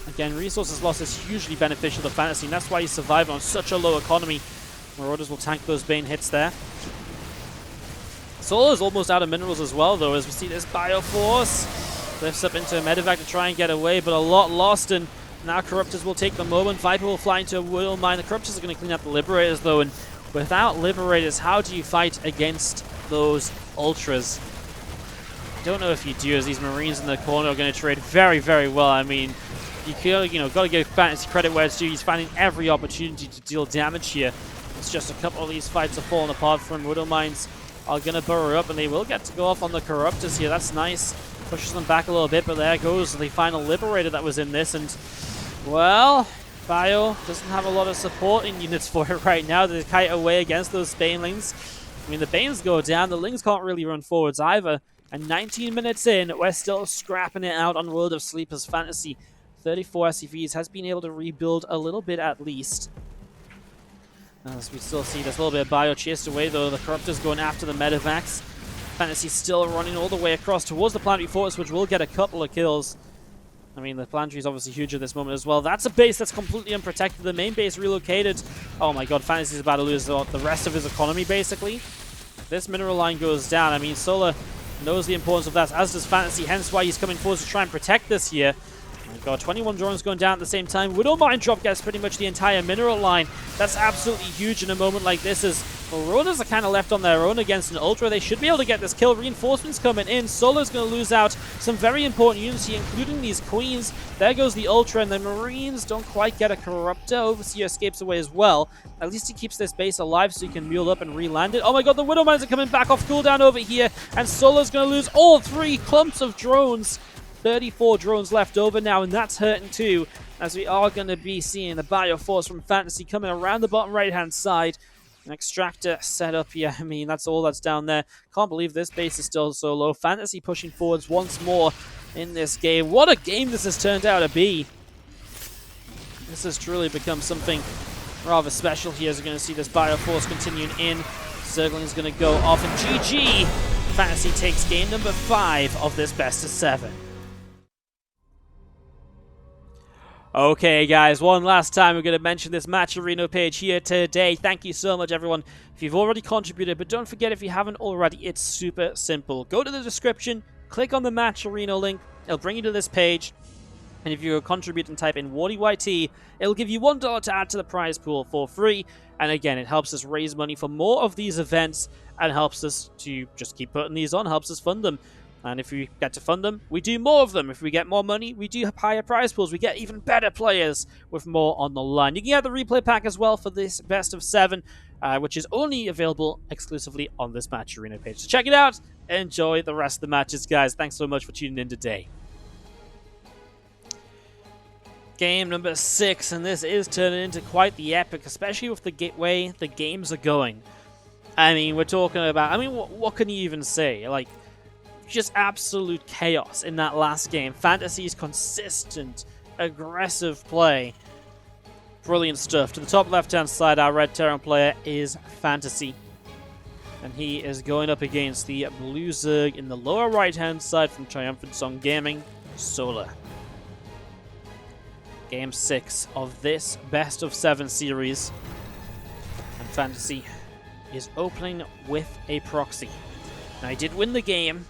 Again, resources loss is hugely beneficial to FanTaSy, and that's why you survive on such a low economy. Marauders will tank those Bane hits there. Solar is almost out of minerals as well, though, as we see this Bio Force. Lifts up into a medevac to try and get away, but a lot lost, and now Corruptors will take the moment. Viper will fly into a Will Mine. The Corruptors are going to clean up the Liberators, though, and without Liberators, how do you fight against those Ultras? I don't know if you do, as these Marines in the corner are going to trade very, very well. I mean, got to give FanTaSy credit where it's due. He's finding every opportunity to deal damage here. It's just a couple of these fights are falling apart from Widow Mines are going to burrow up, and they will get to go off on the Corruptors here. That's nice. Pushes them back a little bit, but there goes the final Liberator that was in this. And, well, Bio doesn't have a lot of supporting units for it right now to kite away against those Banelings. I mean, the Banes go down. The Lings can't really run forwards either. And 19 minutes in, we're still scrapping it out on World of Sleep as FanTaSy 34 SCVs has been able to rebuild a little bit at least. As we still see this little bit of Bio chased away, though. The Corruptors going after the medevacs. FanTaSy still running all the way across towards the Planetary Fortress, which will get a couple of kills. I mean, the Planetary is obviously huge at this moment as well. That's a base that's completely unprotected. The main base relocated. Oh my god, FanTaSy is about to lose the rest of his economy, basically. If this mineral line goes down, I mean, Solar knows the importance of that, as does FanTaSy, hence why he's coming forward to try and protect this here. Oh my god, 21 drones going down at the same time. Widow Mine drop gets pretty much the entire mineral line. That's absolutely huge in a moment like this, as Marauders are kind of left on their own against an Ultra. They should be able to get this kill. Reinforcements coming in. Solar's going to lose out some very important units here, including these Queens. There goes the Ultra, and the Marines don't quite get a Corruptor. Overseer escapes away as well. At least he keeps this base alive so he can mule up and re-land it. Oh my god, the Widow Mines are coming back off cooldown over here, and Solar's going to lose all 3 clumps of drones. 34 drones left over now, and that's hurting too, as we are going to be seeing the Bio Force from FanTaSy coming around the bottom right-hand side. An extractor set up here. I mean, that's all that's down there. Can't believe this base is still so low. FanTaSy pushing forwards once more in this game. What a game this has turned out to be. This has truly become something rather special here, as we're going to see this Bio Force continuing in. Zergling's going to go off, and GG! FanTaSy takes game number 5 of this best of 7. Okay, guys, one last time we're going to mention this Match Arena page here today. Thank you so much, everyone, if you've already contributed. But don't forget, if you haven't already, it's super simple. Go to the description, click on the Match Arena link. It'll bring you to this page. And if you contribute and type in WardiYT, it'll give you $1 to add to the prize pool for free. And again, it helps us raise money for more of these events and helps us to just keep putting these on, helps us fund them. And if we get to fund them, we do more of them. If we get more money, we do higher prize pools. We get even better players with more on the line. You can get the replay pack as well for this best of 7, which is only available exclusively on this Match Arena page. So check it out. Enjoy the rest of the matches, guys. Thanks so much for tuning in today. Game number 6, and this is turning into quite the epic, especially with the way the games are going. I mean, we're talking about, what can you even say? Like, just absolute chaos in that last game. FanTaSy's consistent, aggressive play. Brilliant stuff. To the top left-hand side, our red Terran player is FanTaSy. And he is going up against the blue Zerg in the lower right-hand side from Triumphant Song Gaming, Solar. Game 6 of this best of 7 series. And FanTaSy is opening with a proxy. Now, he did win the game,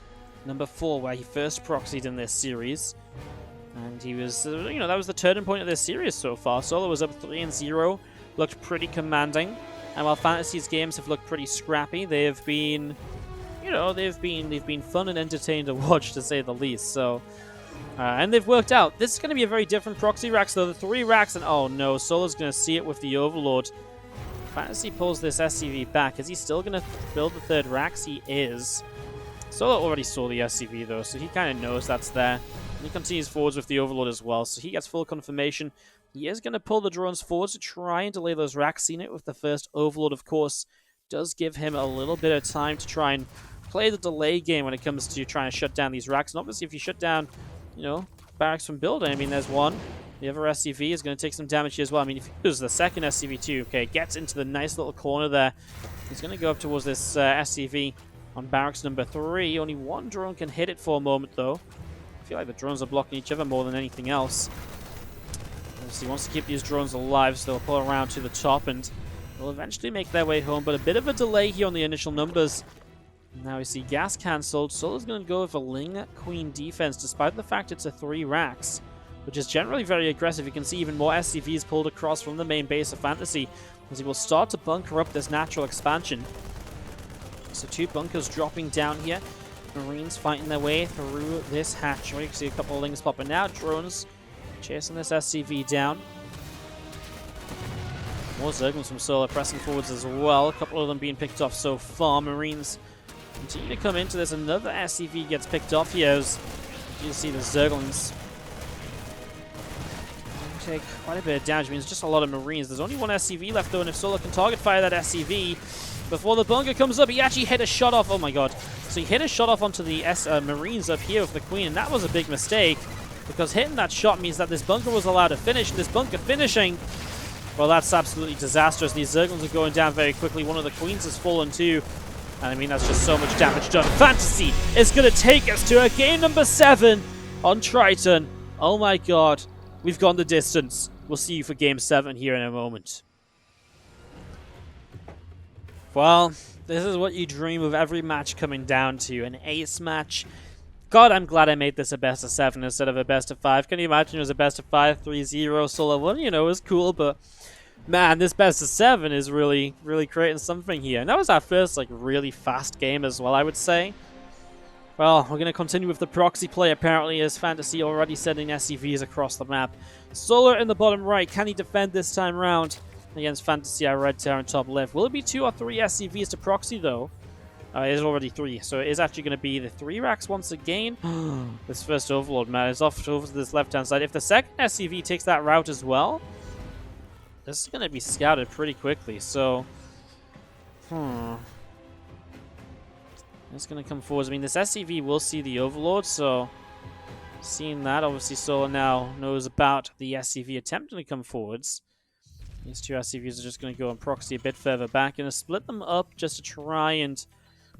number 4, where he first proxied in this series. And he was, you know, that was the turning point of this series so far. Solo was up 3-0, looked pretty commanding. And while FanTaSy's games have looked pretty scrappy, they have been, you know, they've been fun and entertaining to watch, to say the least. So, and they've worked out. This is going to be a very different proxy racks, though. The 3 racks, and oh no, Solo's going to see it with the Overlord. FanTaSy pulls this SCV back. Is he still going to build the 3rd racks? He is. Solo already saw the SCV, though, so he kind of knows that's there. And he continues forwards with the Overlord as well, so he gets full confirmation. He is going to pull the drones forward to try and delay those racks. Seen it with the first Overlord, of course, does give him a little bit of time to try and play the delay game when it comes to trying to shut down these racks. And obviously, if you shut down, you know, barracks from building, I mean, there's one. The other SCV is going to take some damage here as well. I mean, if he uses the second SCV too, okay, gets into the nice little corner there. He's going to go up towards this SCV on barracks number 3. Only one drone can hit it for a moment, though. I feel like the drones are blocking each other more than anything else. He wants to keep these drones alive, so they'll pull around to the top and they'll eventually make their way home. But a bit of a delay here on the initial numbers. Now we see gas cancelled. Solo's going to go with a Ling Queen defense, despite the fact it's a 3 racks, which is generally very aggressive. You can see even more SCVs pulled across from the main base of FanTaSy, as he will start to bunker up this natural expansion. So 2 bunkers dropping down here. Marines fighting their way through this hatchery. You can see a couple of Lings popping out. Drones chasing this SCV down. More Zerglings from Solo pressing forwards as well. A couple of them being picked off so far. Marines continue to come into this. Another SCV gets picked off here as you see the Zerglings take quite a bit of damage. I mean, it's just a lot of Marines. There's only one SCV left though, and if Solo can target fire that SCV before the bunker comes up, he actually hit a shot off. Oh my god. So he hit a shot off onto the Marines up here with the Queen, and that was a big mistake, because hitting that shot means that this bunker was allowed to finish. This bunker finishing, well, that's absolutely disastrous. These Zerglings are going down very quickly. One of the Queens has fallen too. And I mean, that's just so much damage done. FanTaSy is going to take us to a game number 7 on Triton. Oh my god. We've gone the distance. We'll see you for game 7 here in a moment. Well, this is what you dream of every match coming down to. An ace match. God, I'm glad I made this a best of 7 instead of a best of 5. Can you imagine it was a best of 5, 3-0, Solo 1? You know, it was cool, but man, this best of 7 is really, really creating something here. And that was our first, like, really fast game as well, I would say. Well, we're going to continue with the proxy play, apparently, as FanTaSy already sending SCVs across the map. Solo in the bottom right. Can he defend this time round against FanTaSy, our red tower on top left? Will it be 2 or 3 SCVs to proxy, though? It is already 3, so it is actually going to be the 3 racks once again. This first Overlord, man, is off over to this left-hand side. If the second SCV takes that route as well, this is going to be scouted pretty quickly, so it's going to come forward. I mean, this SCV will see the Overlord, so seeing that, obviously Solo now knows about the SCV attempting to come forwards. These 2 SCVs are just going to go and proxy a bit further back. Going to split them up just to try and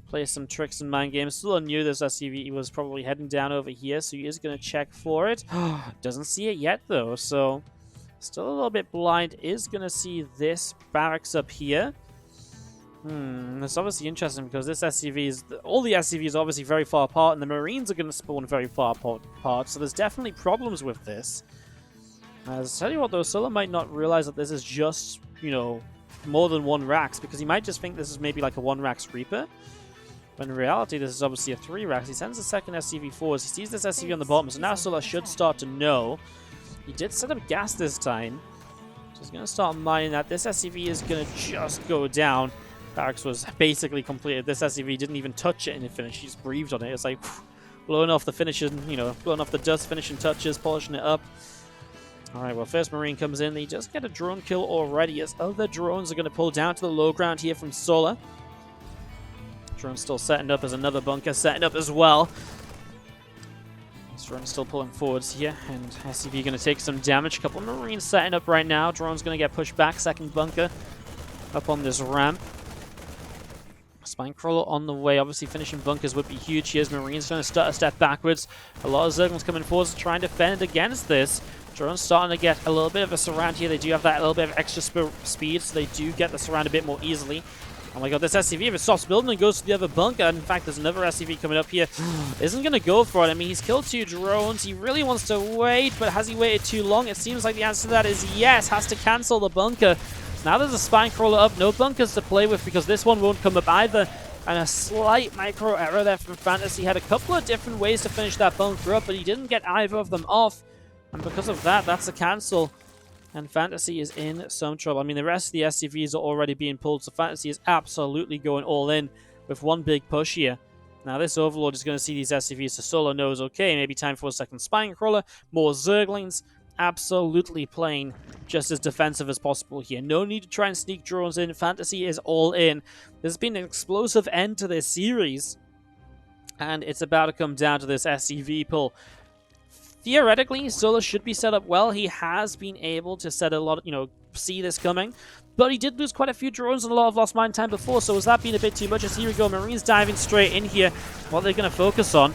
play some tricks and mind games. Solo knew this SCV was probably heading down over here, so he is going to check for it. Doesn't see it yet, though, so still a little bit blind. Is going to see this barracks up here. That's obviously interesting because this SCV is... all the SCVs are obviously very far apart, and the Marines are going to spawn very far apart, so there's definitely problems with this. I'll tell you what, though, Solo might not realize that this is just, you know, more than 1 racks, because he might just think this is maybe like a 1 racks Reaper. But in reality, this is obviously a 3 racks. He sends the second SCV forward. He sees this SCV on the bottom, so now Solo should start to know. He did set up gas this time, so he's going to start mining that. This SCV is going to just go down. Barracks was basically completed. This SCV didn't even touch it in the finish. He just breathed on it. It's like blowing off the finishing, you know, blowing off the dust, finishing touches, polishing it up. Alright, well, first Marine comes in. They just get a drone kill already, as other drones are going to pull down to the low ground here from Solo. Drone still setting up as another bunker setting up as well. This drone still pulling forwards here, and SCV going to take some damage. A couple of Marines setting up right now. Drone's going to get pushed back. Second bunker up on this ramp. Spinecrawler on the way. Obviously, finishing bunkers would be huge. Here's Marines trying to start a step backwards. A lot of Zerglings coming forwards to try and defend against this. Drone's starting to get a little bit of a surround here. They do have that little bit of extra speed, so they do get the surround a bit more easily. Oh my god, this SCV, if it stops building and goes to the other bunker, in fact, there's another SCV coming up here, isn't going to go for it. I mean, he's killed 2 drones. He really wants to wait, but has he waited too long? It seems like the answer to that is yes. Has to cancel the bunker. Now there's a spine crawler up. No bunkers to play with because this one won't come up either. And a slight micro error there from FanTaSy. Had a couple of different ways to finish that bunker up, but he didn't get either of them off. And because of that, that's a cancel. And FanTaSy is in some trouble. I mean, the rest of the SCVs are already being pulled, so FanTaSy is absolutely going all in with one big push here. Now, this Overlord is going to see these SCVs, so Solo knows, okay, maybe time for a second Spine Crawler, more Zerglings, absolutely playing just as defensive as possible here. No need to try and sneak drones in. FanTaSy is all in. There's been an explosive end to this series, and it's about to come down to this SCV pull. Theoretically, Solo should be set up well. He has been able to set a lot of, see this coming. But he did lose quite a few drones and a lot of lost mine time before, so has that been a bit too much? As here we go, Marines diving straight in here. What they're going to focus on.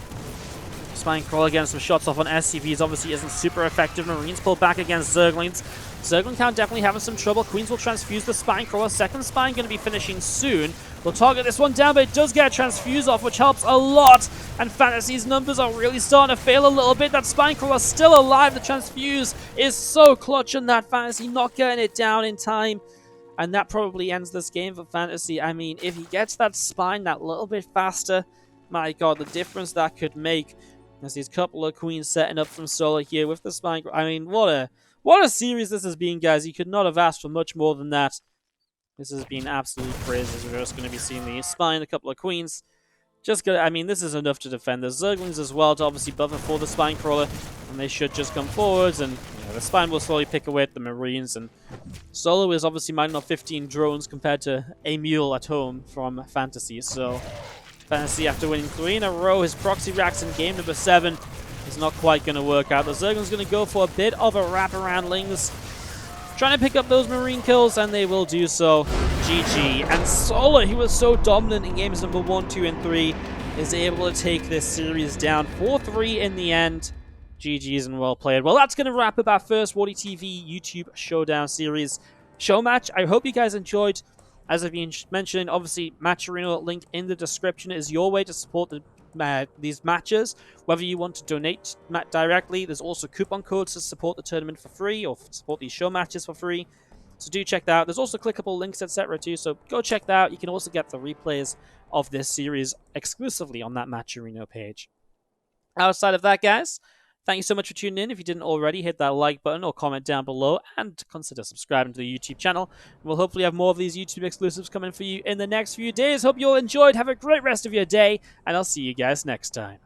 Spine Crawl against some shots off on SCVs obviously isn't super effective. Marines pull back against Zerglings. Zergling count definitely having some trouble. Queens will transfuse the Spine Crawler. Second Spine going to be finishing soon. We'll target this one down, but it does get a transfuse off, which helps a lot. And FanTaSy's numbers are really starting to fail a little bit. That Spine Crawler still alive. The transfuse is so clutch on that. FanTaSy not getting it down in time. And that probably ends this game for FanTaSy. I mean, if he gets that Spine that little bit faster, my god, the difference that could make. There's these couple of Queens setting up from Solo here with the Spine Crawler. I mean, what a series this has been, guys. You could not have asked for much more than that. This has been absolutely crazy. As we're just going to be seeing the Spine, a couple of Queens. I mean, this is enough to defend the Zerglings as well to obviously buffer for the Spine Crawler. And they should just come forwards, and the Spine will slowly pick away at the Marines. And Solo is obviously mining off 15 drones compared to a mule at home from FanTaSy. So FanTaSy, after winning 3 in a row, his proxy racks in game number 7 is not quite going to work out. The Zergling's going to go for a bit of a wraparound Lings, trying to pick up those Marine kills, and they will do so. GG. And Solo, he was so dominant in games number 1, 2, and 3, is able to take this series down 4-3 in the end. GG's and well played. Well, that's going to wrap up our first WardiTV YouTube Showdown Series show match. I hope you guys enjoyed. As I've been mentioning, obviously, Match Arena link in the description is your way to support these matches. Whether you want to donate directly, there's also coupon codes to support the tournament for free or support these show matches for free. So do check that out. There's also clickable links, etc. too, so go check that out. You can also get the replays of this series exclusively on that Match Arena page. Outside of that, guys, thank you so much for tuning in. If you didn't already, hit that like button or comment down below and consider subscribing to the YouTube channel. We'll hopefully have more of these YouTube exclusives coming for you in the next few days. Hope you all enjoyed. Have a great rest of your day, and I'll see you guys next time.